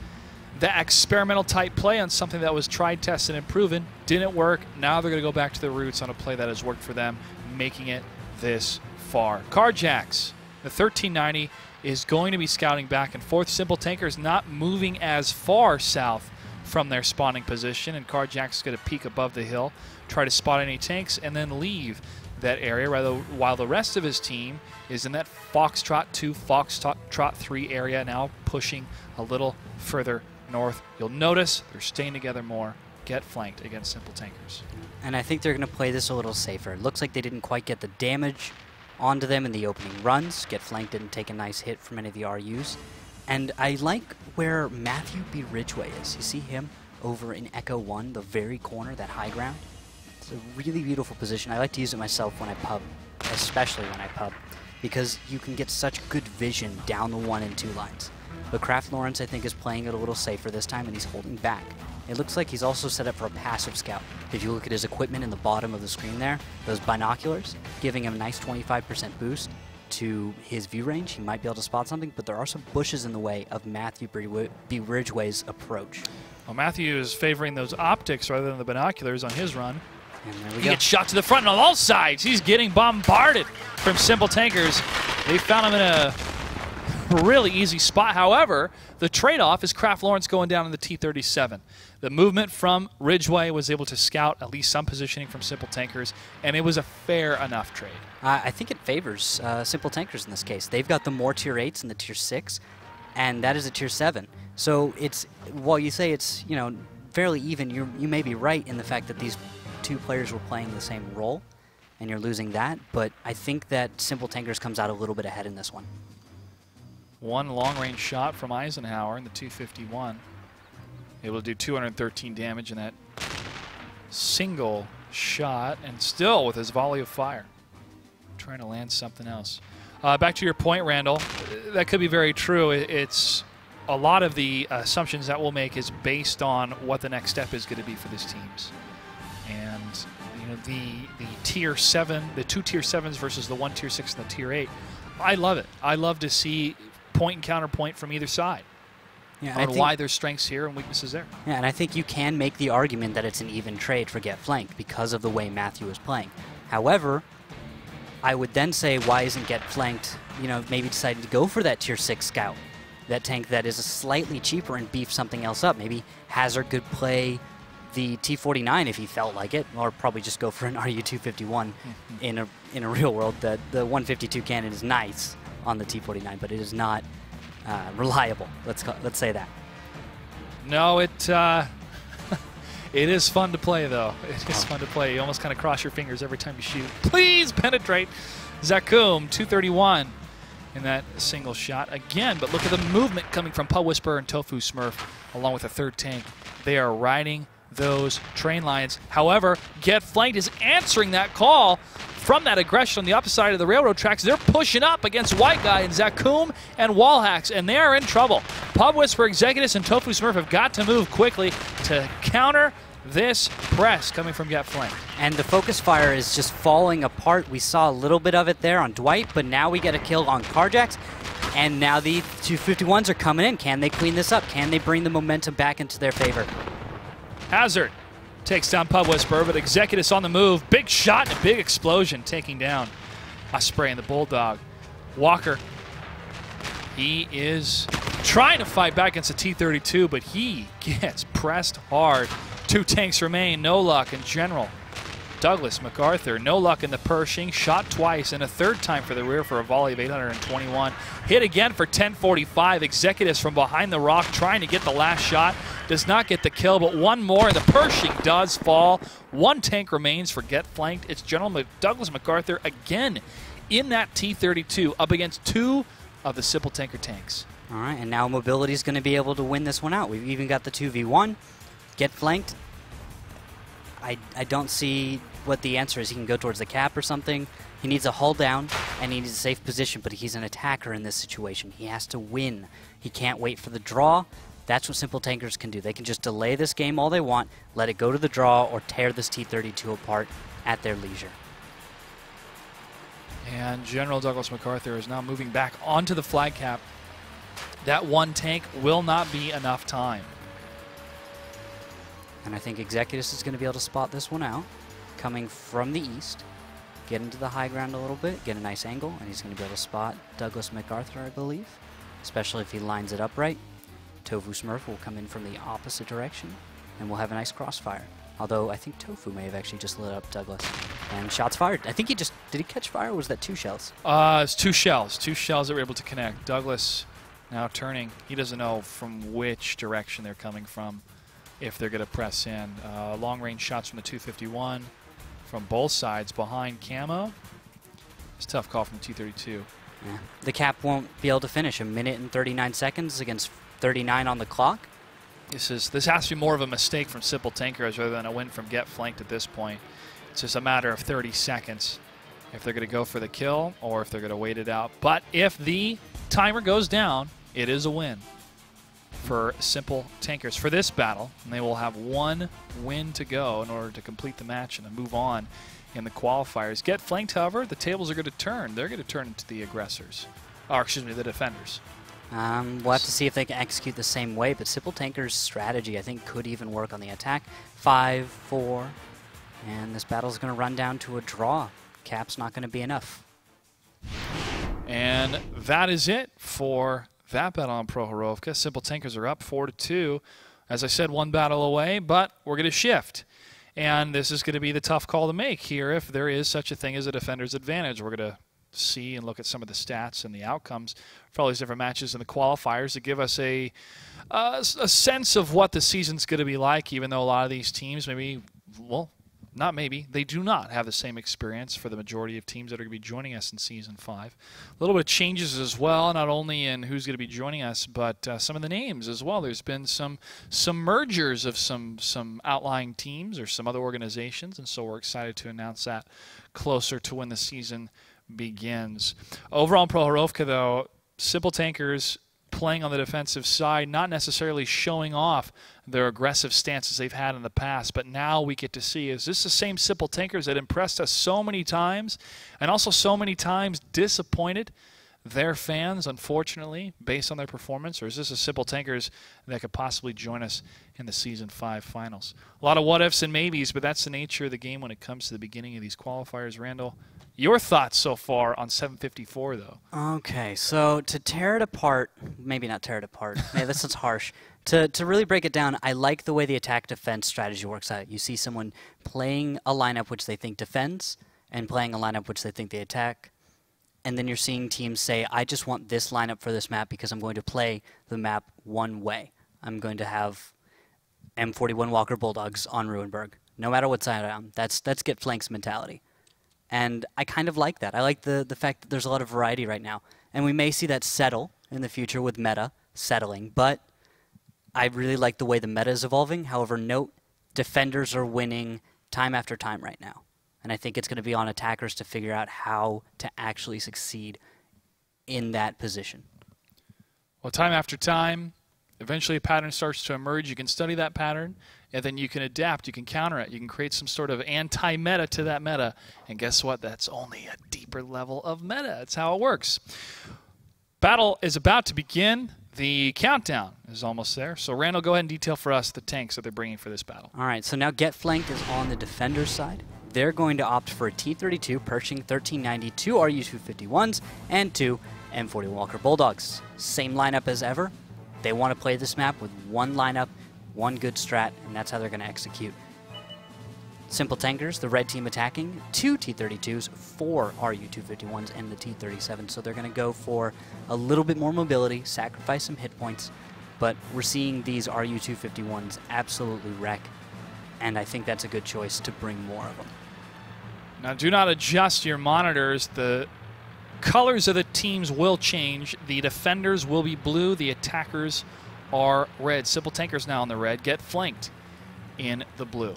that experimental type play on something that was tried, tested, and proven. Didn't work. Now they're going to go back to their roots on a play that has worked for them, making it this far. Carjacks, the 1390, is going to be scouting back and forth. Simple Tankers not moving as far south from their spawning position, and Carjack's going to peek above the hill, try to spot any tanks, and then leave that area, while the rest of his team is in that Foxtrot 2, Foxtrot 3 area, now pushing a little further north. You'll notice they're staying together more. Get Flanked against Simple Tankers. And I think they're going to play this a little safer. It looks like they didn't quite get the damage onto them in the opening runs. Get Flanked didn't take a nice hit from any of the RUs. And I like where Matthew B. Ridgway is. You see him over in Echo 1, the very corner, that high ground? It's a really beautiful position. I like to use it myself when I pub, especially when I pub, because you can get such good vision down the 1 and 2 lines. But Kraft Lawrence, I think, is playing it a little safer this time, and he's holding back. It looks like he's also set up for a passive scout. If you look at his equipment in the bottom of the screen there, those binoculars, giving him a nice 25% boost to his view range. He might be able to spot something, but there are some bushes in the way of Matthew B. Ridgway's approach. Well, Matthew is favoring those optics rather than the binoculars on his run. And there we He go. gets shot to the front on all sides. He's getting bombarded from Simple Tankers. They found him in a really easy spot. However, the trade-off is Kraft Lawrence going down in the T-37. The movement from Ridgway was able to scout at least some positioning from Simple Tankers, and it was a fair enough trade. I think it favors Simple Tankers in this case. They've got the more Tier 8s and the Tier 6, and that is a Tier 7. So it's, while you say it's, fairly even, you may be right in the fact that these two players were playing the same role, and you're losing that, but I think that Simple Tankers comes out a little bit ahead in this one. One long-range shot from Eisenhower in the 251. Able to do 213 damage in that single shot, and still with his volley of fire. Trying to land something else. Back to your point, Randall. That could be very true. It's a lot of the assumptions that we'll make is based on what the next step is going to be for these teams. And the Tier 7, the 2 Tier 7s versus the 1 Tier 6 and the Tier 8 I love it. I love to see point and counterpoint from either side. Yeah, on why there's strengths here and weaknesses there. Yeah, and I think you can make the argument that it's an even trade for Get Flanked because of the way Matthew is playing. However, I would then say, why isn't Get Flanked, maybe deciding to go for that Tier 6 Scout, that tank that is slightly cheaper, and beef something else up. Maybe Hazard could play the T49 if he felt like it, or probably just go for an RU-251 in a real world. The 152 cannon is nice on the T49, but it is not reliable. Let's say that. No, it is fun to play, though. It is fun to play. You almost kind of cross your fingers every time you shoot. Please penetrate. Zakum, 231 in that single shot again. But look at the movement coming from Pub Whisperer and Tofu Smurf, along with a third tank. They are riding those train lines. However, Get Flanked is answering that call from that aggression on the opposite side of the railroad tracks. They're pushing up against White Guy and Zakum and Wallhacks, and they are in trouble. Pub Whisperer, Executus, and Tofu Smurf have got to move quickly to counter this press coming from Get Flanked. And the focus fire is just falling apart. We saw a little bit of it there on Dwight, but now we get a kill on Carjacks, and now the 251s are coming in. Can they clean this up? Can they bring the momentum back into their favor? Hazard takes down Pub Whisperer, but Executus on the move. Big shot and a big explosion, taking down Osprey and the Bulldog. Walker, he is trying to fight back against the T-32, but he gets pressed hard. 2 tanks remain, no luck in general. Douglas MacArthur, no luck in the Pershing, shot twice and a third time for the rear for a volley of 821. Hit again for 1045. Executus from behind the rock trying to get the last shot. Does not get the kill, but one more, and the Pershing does fall. 1 tank remains for Get Flanked. It's General Douglas MacArthur again in that T-32 up against 2 of the Simple Tanker tanks. All right, and now Mobility is going to be able to win this one out. We've even got the 2v1. Get Flanked. I don't see what the answer is. He can go towards the cap or something. He needs a hull down, and he needs a safe position, but he's an attacker in this situation. He has to win. He can't wait for the draw. That's what Simple Tankers can do. They can just delay this game all they want, let it go to the draw, or tear this T-32 apart at their leisure. And General Douglas MacArthur is now moving back onto the flag cap. That 1 tank will not be enough time. And I think Executus is going to be able to spot this one out, coming from the east, get into the high ground a little bit, get a nice angle, and he's going to be able to spot Douglas MacArthur, I believe, especially if he lines it up right. Tofu Smurf will come in from the opposite direction, and we'll have a nice crossfire. Although I think Tofu may have actually just lit up Douglas. And shots fired. I think did he catch fire, or was that 2 shells? It's 2 shells. 2 shells that were able to connect. Douglas now turning. He doesn't know from which direction they're coming from, if they're going to press in. Long-range shots from the 251 from both sides behind camo. It's a tough call from the T-32. Yeah. The cap won't be able to finish. 1 minute and 39 seconds against 39 on the clock. This has to be more of a mistake from Simple Tankers rather than a win from Get Flanked at this point. It's just a matter of 30 seconds if they're going to go for the kill or if they're going to wait it out. But if the timer goes down, it is a win for Simple Tankers for this battle, and they will have 1 win to go in order to complete the match and to move on in the qualifiers. Get Flanked, however, the tables are going to turn. They're going to turn into the aggressors, or excuse me, the defenders. We'll have to see if they can execute the same way, but Simple Tankers' strategy, I think, could even work on the attack. 5, 4, and this battle's going to run down to a draw. Cap's not going to be enough. And that is it for that battle on Prohorovka. Simple Tankers are up 4-2. As I said, 1 battle away, but we're going to shift. And this is going to be the tough call to make here if there is such a thing as a defender's advantage. We're going to see and look at some of the stats and the outcomes for all these different matches in the qualifiers to give us a sense of what the season's going to be like, even though a lot of these teams maybe, well, not maybe, they do not have the same experience for the majority of teams that are going to be joining us in Season 5. A little bit of changes as well, not only in who's going to be joining us, but some of the names as well. There's been some mergers of some outlying teams or some other organizations, and so we're excited to announce that closer to when the season begins. Overall in Prohorovka, though, Simple Tankers playing on the defensive side, not necessarily showing off their aggressive stances they've had in the past, but now we get to see, is this the same Simple Tankers that impressed us so many times and also so many times disappointed their fans, unfortunately, based on their performance, or is this a Simple Tankers that could possibly join us in the Season 5 finals? A lot of what-ifs and maybes, but that's the nature of the game when it comes to the beginning of these qualifiers. Randall, your thoughts so far on 754, though? Okay, so to tear it apart, maybe not tear it apart, maybe this is harsh. To really break it down, I like the way the attack-defense strategy works out. You see someone playing a lineup which they think defends and playing a lineup which they think they attack. And then you're seeing teams say, I just want this lineup for this map because I'm going to play the map one way. I'm going to have M41 Walker Bulldogs on Ruinberg, no matter what side I'm on. That's Get Flank's mentality. And I kind of like that. I like the fact that there's a lot of variety right now. And we may see that settle in the future with meta settling, but I really like the way the meta is evolving. However, note, defenders are winning time after time right now. And I think it's going to be on attackers to figure out how to actually succeed in that position. Well, time after time, eventually a pattern starts to emerge. You can study that pattern, and then you can adapt. You can counter it. You can create some sort of anti-meta to that meta. And guess what? That's only a deeper level of meta. That's how it works. Battle is about to begin. The countdown is almost there. So, Randall, go ahead and detail for us the tanks that they're bringing for this battle. All right, so now Get Flanked is on the defender's side. They're going to opt for a T-32 Pershing 1390, 2 RU-251s, and 2 M40 Walker Bulldogs. Same lineup as ever. They want to play this map with one lineup, one good strat, and that's how they're going to execute. Simple Tankers, the red team attacking, 2 T-32s, 4 RU-251s, and the T-37. So they're going to go for a little bit more mobility, sacrifice some hit points, but we're seeing these RU-251s absolutely wreck, and I think that's a good choice to bring more of them. Now, do not adjust your monitors. The colors of the teams will change. The defenders will be blue. The attackers are red. Simple Tankers now in the red. Get Flanked in the blue.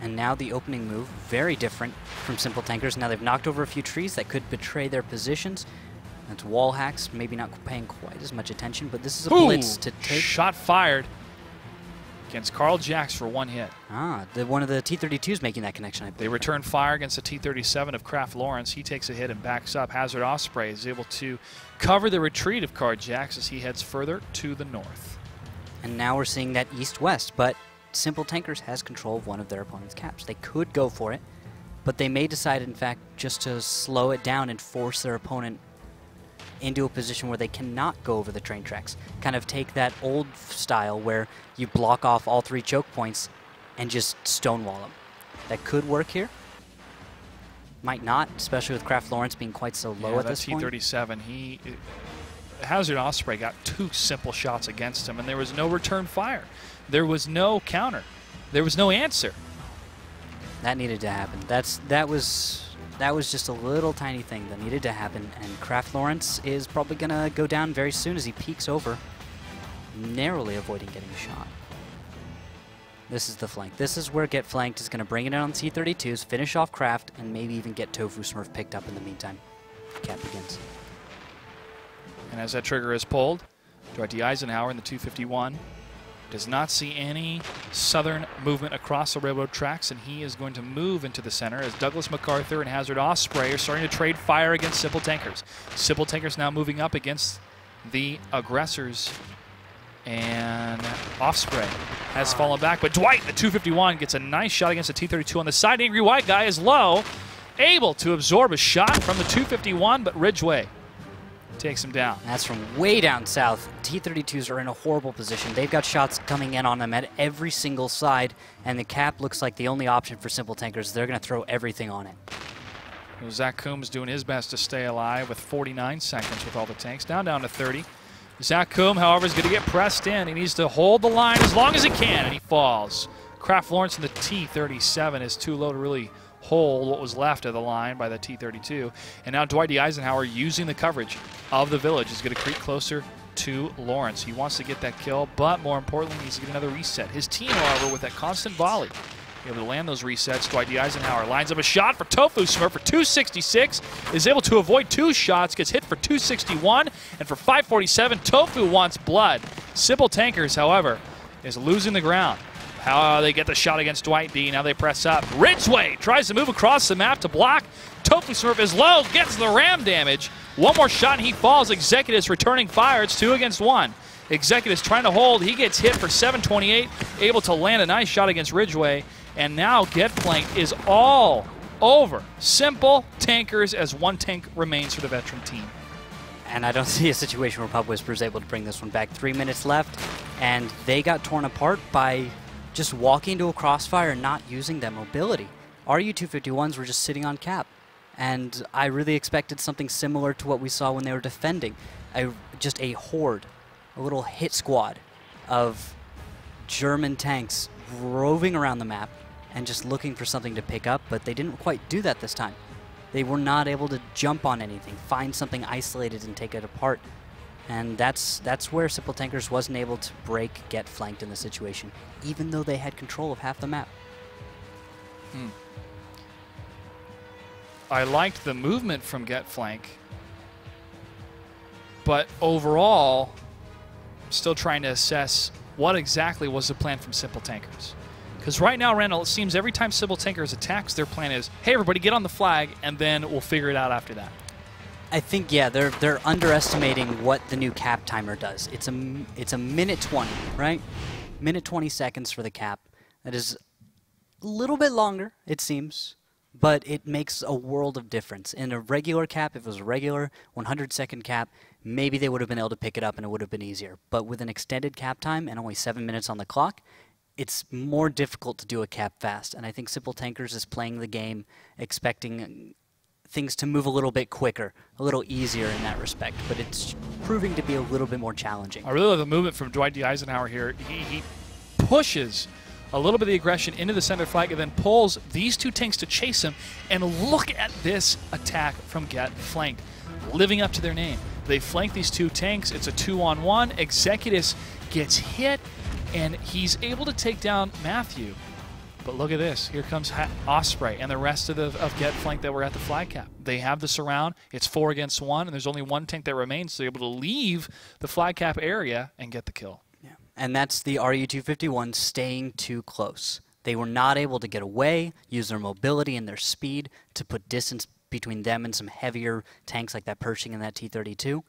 And now the opening move, very different from Simple Tankers. Now they've knocked over a few trees that could betray their positions. That's wall hacks, maybe not paying quite as much attention, but this is a blitz to take. Shot fired against Carl Jacks for one hit. One of the T-32s making that connection, I believe. They return fire against the T-37 of Kraft Lawrence. He takes a hit and backs up. Hazard Osprey is able to cover the retreat of Carl Jacks as he heads further to the north. And now we're seeing that east-west, but Simple Tankers has control of one of their opponent's caps. They could go for it, but they may decide, in fact, just to slow it down and force their opponent into a position where they cannot go over the train tracks. Kind of take that old style where you block off all 3 choke points and just stonewall them. That could work here. Might not, especially with Kraft Lawrence being quite so low at this point. T-37, Hazard Osprey got 2 simple shots against him, and there was no return fire. There was no counter. There was no answer. That needed to happen. That was just a little tiny thing that needed to happen, and Kraft Lawrence is probably going to go down very soon as he peeks over, narrowly avoiding getting shot. This is the flank. This is where Get Flanked is going to bring it in on T-32s, finish off Kraft, and maybe even get Tofu Smurf picked up in the meantime. Cap begins. And as that trigger is pulled, Dwight D. Eisenhower in the 251 does not see any southern movement across the railroad tracks, and he is going to move into the center as Douglas MacArthur and Hazard Osprey are starting to trade fire against Simple Tankers. Simple Tankers now moving up against the aggressors, and Osprey has fallen back, but Dwight, the 251, gets a nice shot against the T-32 on the side. Angry White Guy is low, able to absorb a shot from the 251, but Ridgeway takes him down. That's from way down south. T-32s are in a horrible position. They've got shots coming in on them at every single side, and the cap looks like the only option for Simple Tankers. They're going to throw everything on it. Well, Zach Coombs doing his best to stay alive with 49 seconds with all the tanks. Down to 30. Zach Coombs, however, is going to get pressed in. He needs to hold the line as long as he can, and he falls. Kraft Lawrence in the T-37 is too low to really hold what was left of the line by the T-32. And now Dwight D. Eisenhower, using the coverage of the village, is going to creep closer to Lawrence. He wants to get that kill, but more importantly, he needs to get another reset. His team, however, with that constant volley, able to land those resets. Dwight D. Eisenhower lines up a shot for Tofu Smurf for 266, is able to avoid 2 shots, gets hit for 261, and for 547, Tofu wants blood. Simple Tankers, however, is losing the ground. How they get the shot against Dwight D. Now they press up. Ridgeway tries to move across the map to block Tofu Smurf is low, gets the ram damage. One more shot and he falls. Executus returning fire. It's 2 against 1. Executus trying to hold. He gets hit for 728, able to land a nice shot against Ridgeway. And now Get Flanked is all over Simple Tankers as 1 tank remains for the veteran team. And I don't see a situation where Pub Whisper is able to bring this one back. 3 minutes left, and they got torn apart by just walking into a crossfire and not using that mobility. RU-251s were just sitting on cap, and I really expected something similar to what we saw when they were defending. Just a horde, a little hit squad of German tanks roving around the map and just looking for something to pick up, but they didn't quite do that this time. They were not able to jump on anything, find something isolated and take it apart. And that's where Simple Tankers wasn't able to Get Flanked in the situation, even though they had control of half the map. I liked the movement from Get Flank, but overall, I'm still trying to assess what exactly was the plan from Simple Tankers. Because right now, Randall, it seems every time Simple Tankers attacks, their plan is, hey, everybody, get on the flag, and then we'll figure it out after that. I think, yeah, they're underestimating what the new cap timer does. It's a minute 20, right? Minute 20 seconds for the cap. That is a little bit longer, it seems, but it makes a world of difference. In a regular cap, if it was a regular 100-second cap, maybe they would have been able to pick it up and it would have been easier. But with an extended cap time and only 7 minutes on the clock, it's more difficult to do a cap fast. And I think Simple Tankers is playing the game expecting things to move a little bit quicker, a little easier in that respect. But it's proving to be a little bit more challenging. I really love the movement from Dwight D. Eisenhower here. He pushes a little bit of the aggression into the center flag and then pulls these 2 tanks to chase him. And look at this attack from Get Flanked, living up to their name. They flank these 2 tanks. It's a 2-on-1. Executus gets hit, and he's able to take down Matthew. But look at this. Here comes Osprey and the rest of Get Flanked that were at the flag cap. They have the surround. It's 4 against 1, and there's only 1 tank that remains, so they're able to leave the flag cap area and get the kill. Yeah. And that's the RU-251 staying too close. They were not able to get away, use their mobility and their speed to put distance between them and some heavier tanks like that Pershing and that T-32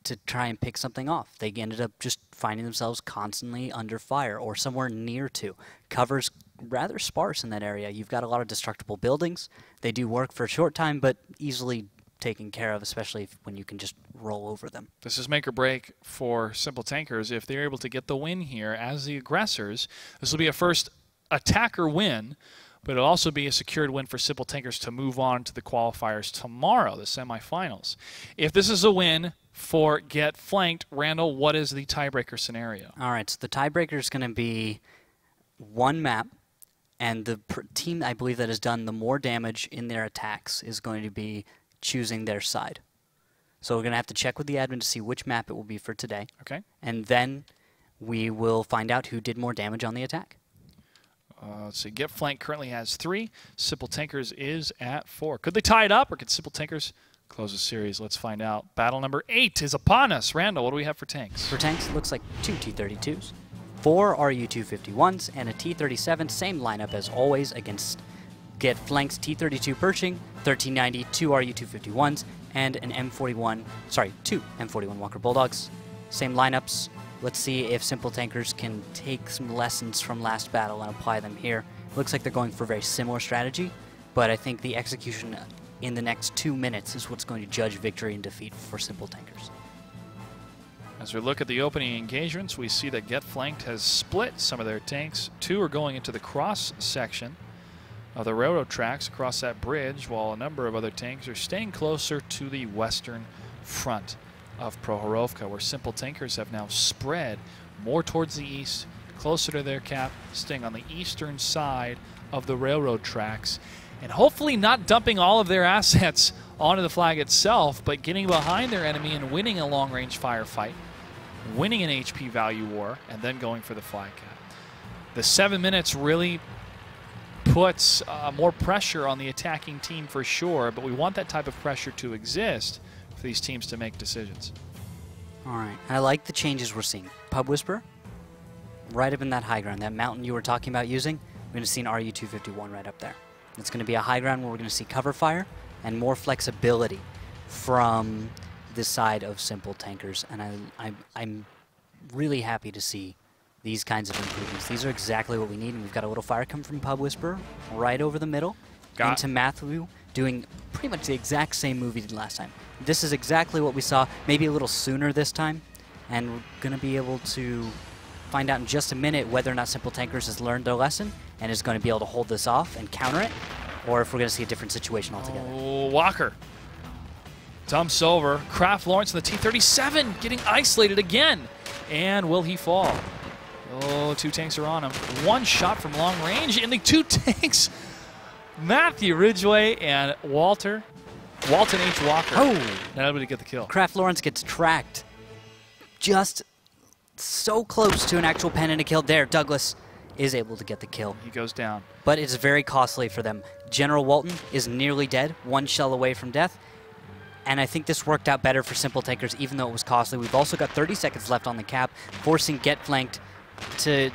to try and pick something off. They ended up just finding themselves constantly under fire or somewhere near to. Cover's rather sparse in that area. You've got a lot of destructible buildings. They do work for a short time, but easily taken care of, especially when you can just roll over them. This is make or break for Simple Tankers. If they're able to get the win here as the aggressors, this will be a first attacker win, but it'll also be a secured win for Simple Tankers to move on to the qualifiers tomorrow, the semifinals. If this is a win for Get Flanked, Randall, what is the tiebreaker scenario? All right, so the tiebreaker is going to be 1 map, and the team, I believe, that has done the more damage in their attacks is going to be choosing their side. So we're going to have to check with the admin to see which map it will be for today. Okay. And then we will find out who did more damage on the attack. Let's see. Get Flanked currently has 3. Simple Tankers is at 4. Could they tie it up, or could Simple Tankers close the series? Let's find out. Battle number 8 is upon us. Randall, what do we have for tanks? For tanks, it looks like 2 T-32s, 4 RU-251s, and a T-37. Same lineup as always against Get Flanked's T-32 Pershing, 1390, 2 RU-251s, and an M41, sorry, 2 M41 Walker Bulldogs. Same lineups. Let's see if Simple Tankers can take some lessons from last battle and apply them here. Looks like they're going for a very similar strategy, but I think the execution in the next 2 minutes is what's going to judge victory and defeat for Simple Tankers. As we look at the opening engagements, we see that Get Flanked has split some of their tanks. 2 are going into the cross section of the railroad tracks across that bridge, while a number of other tanks are staying closer to the western front of Prohorovka, where Simple Tankers have now spread more towards the east, closer to their cap, staying on the eastern side of the railroad tracks, and hopefully not dumping all of their assets onto the flag itself, but getting behind their enemy and winning a long-range firefight, winning an HP value war, and then going for the flag cap. The 7 minutes really puts more pressure on the attacking team for sure, but we want that type of pressure to exist for these teams to make decisions. All right, I like the changes we're seeing. Pub Whisper, right up in that high ground, that mountain you were talking about using, we're going to see an RU-251 right up there. It's going to be a high ground where we're going to see cover fire, and more flexibility from this side of Simple Tankers. And I'm really happy to see these kinds of improvements. These are exactly what we need, and we've got a little fire come from Pub Whisperer right over the middle into Matthew, doing pretty much the exact same move he did last time. This is exactly what we saw, maybe a little sooner this time, and we're going to be able to find out in just a minute whether or not Simple Tankers has learned their lesson and is going to be able to hold this off and counter it, or if we're going to see a different situation altogether. Oh, Walker dumps over. Kraft Lawrence in the T-37 getting isolated again. And will he fall? Oh, 2 tanks are on him. 1 shot from long range, and the 2 tanks, Matthew Ridgway and Walton H. Walker. Oh! Not able to get the kill. Kraft Lawrence gets tracked. Just so close to an actual pen and a kill there. Douglas is able to get the kill. He goes down. But it's very costly for them. General Walton is nearly dead, 1 shell away from death. And I think this worked out better for Simple Tankers, even though it was costly. We've also got 30 seconds left on the cap, forcing Get Flanked to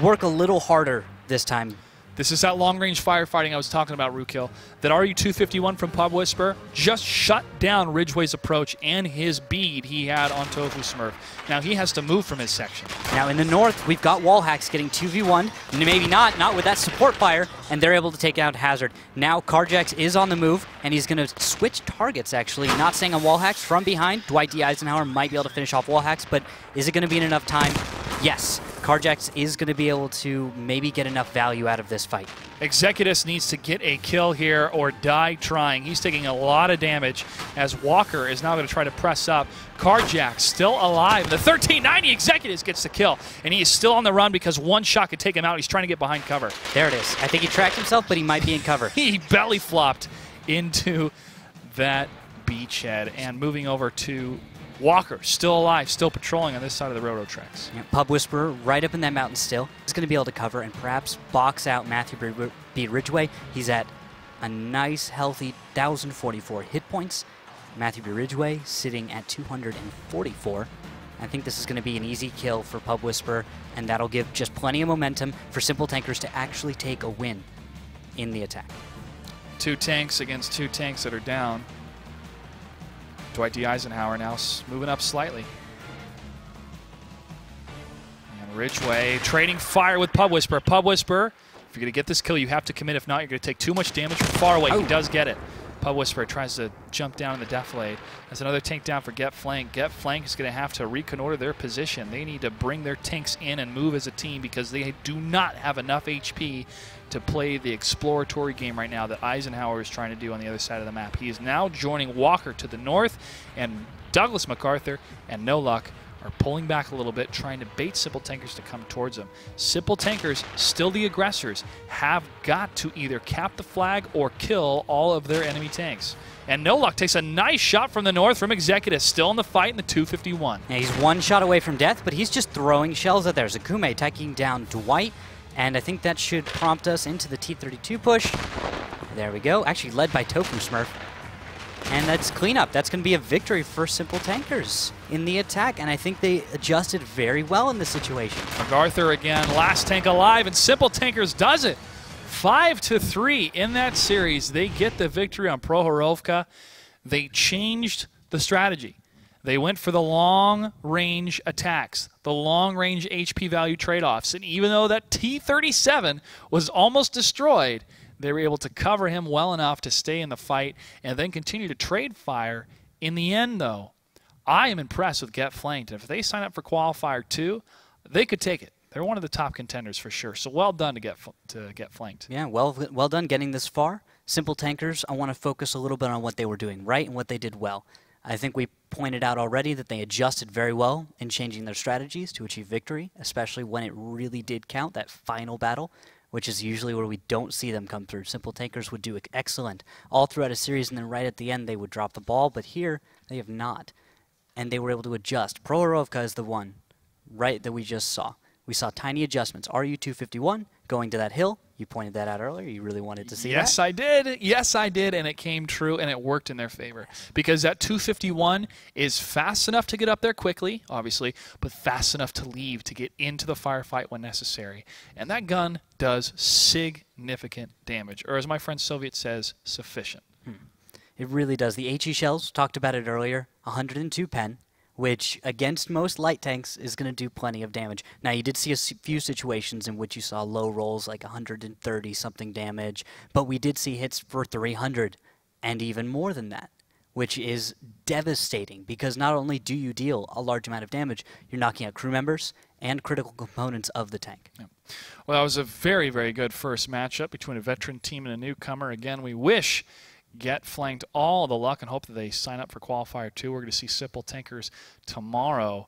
work a little harder this time. This is that long-range firefighting I was talking about, Rookil. That RU-251 from Pub Whisper just shut down Ridgway's approach and his bead he had on Tofu Smurf. Now he has to move from his section. Now in the north, we've got wall hacks getting 2v1. Maybe not with that support fire, and they're able to take out Hazard. Now Carjax is on the move, and he's going to switch targets, actually. Not staying on wall hacks from behind. Dwight D. Eisenhower might be able to finish off wall hacks, but is it going to be in enough time? Yes. Carjax is going to be able to maybe get enough value out of this fight. Executus needs to get a kill here or die trying. He's taking a lot of damage as Walker is now going to try to press up. Carjax still alive. The 1390 Executus gets the kill, and he is still on the run because 1 shot could take him out. He's trying to get behind cover. There it is. I think he tracked himself, but he might be in cover. He belly flopped into that beachhead, and moving over to Walker, still alive, still patrolling on this side of the railroad tracks. Yeah, Pub Whisperer right up in that mountain still. He's going to be able to cover and perhaps box out Matthew B. Ridgway. He's at a nice, healthy 1,044 hit points. Matthew B. Ridgway sitting at 244. I think this is going to be an easy kill for Pub Whisperer, and that'll give just plenty of momentum for Simple Tankers to actually take a win in the attack. 2 tanks against 2 tanks that are down. Dwight D. Eisenhower now moving up slightly. And Ridgway trading fire with Pub Whisperer. Pub Whisperer, if you're going to get this kill, you have to commit. If not, you're going to take too much damage from far away. He does get it. Pub Whisperer tries to jump down in the defilade. That's another tank down for Get Flank. Get Flank is going to have to reconnoiter their position. They need to bring their tanks in and move as a team because they do not have enough HP to play the exploratory game right now that Eisenhower is trying to do on the other side of the map. He is now joining Walker to the north, and Douglas MacArthur and No Luck are pulling back a little bit, trying to bait Simple Tankers to come towards them. Simple Tankers, still the aggressors, have got to either cap the flag or kill all of their enemy tanks. And No Luck takes a nice shot from the north from Executus, still in the fight in the 251. Yeah, he's 1 shot away from death, but he's just throwing shells out there. Zakume taking down Dwight, and I think that should prompt us into the T-32 push. There we go, actually led by Tofu Smurf. And that's cleanup. That's going to be a victory for Simple Tankers in the attack, and I think they adjusted very well in this situation. MacArthur again, last tank alive, and Simple Tankers does it. 5-3 in that series. They get the victory on Prohorovka. They changed the strategy. They went for the long-range attacks, the long-range HP value trade-offs, and even though that T-37 was almost destroyed, they were able to cover him well enough to stay in the fight and then continue to trade fire. In the end, though, I am impressed with Get Flanked. If they sign up for Qualifier 2, they could take it. They're one of the top contenders for sure. So well done to get Flanked. Yeah, well done getting this far. Simple Tankers, I want to focus a little bit on what they were doing right and what they did well. I think we pointed out already that they adjusted very well in changing their strategies to achieve victory, especially when it really did count, that final battle, which is usually where we don't see them come through. Simple Tankers would do excellent all throughout a series, and then right at the end they would drop the ball, but here they have not. And they were able to adjust. Prohorovka is the one, right, that we just saw. We saw tiny adjustments. RU-251 going to that hill. You pointed that out earlier. You really wanted to see that? Yes, I did. Yes, I did, and it came true, and it worked in their favor. Because that 251 is fast enough to get up there quickly, obviously, but fast enough to leave to get into the firefight when necessary. And that gun does significant damage, or as my friend Soviet says, sufficient. It really does. The HE shells, talked about it earlier, 102 pen, which against most light tanks is going to do plenty of damage. Now, you did see a few situations in which you saw low rolls, like 130 something damage, but we did see hits for 300 and even more than that, which is devastating because not only do you deal a large amount of damage, you're knocking out crew members and critical components of the tank. Yeah. Well, that was a very, very good first matchup between a veteran team and a newcomer. Again, we wish Get flanked all the luck and hope that they sign up for Qualifier 2. We're going to see Sipple Tinkers tomorrow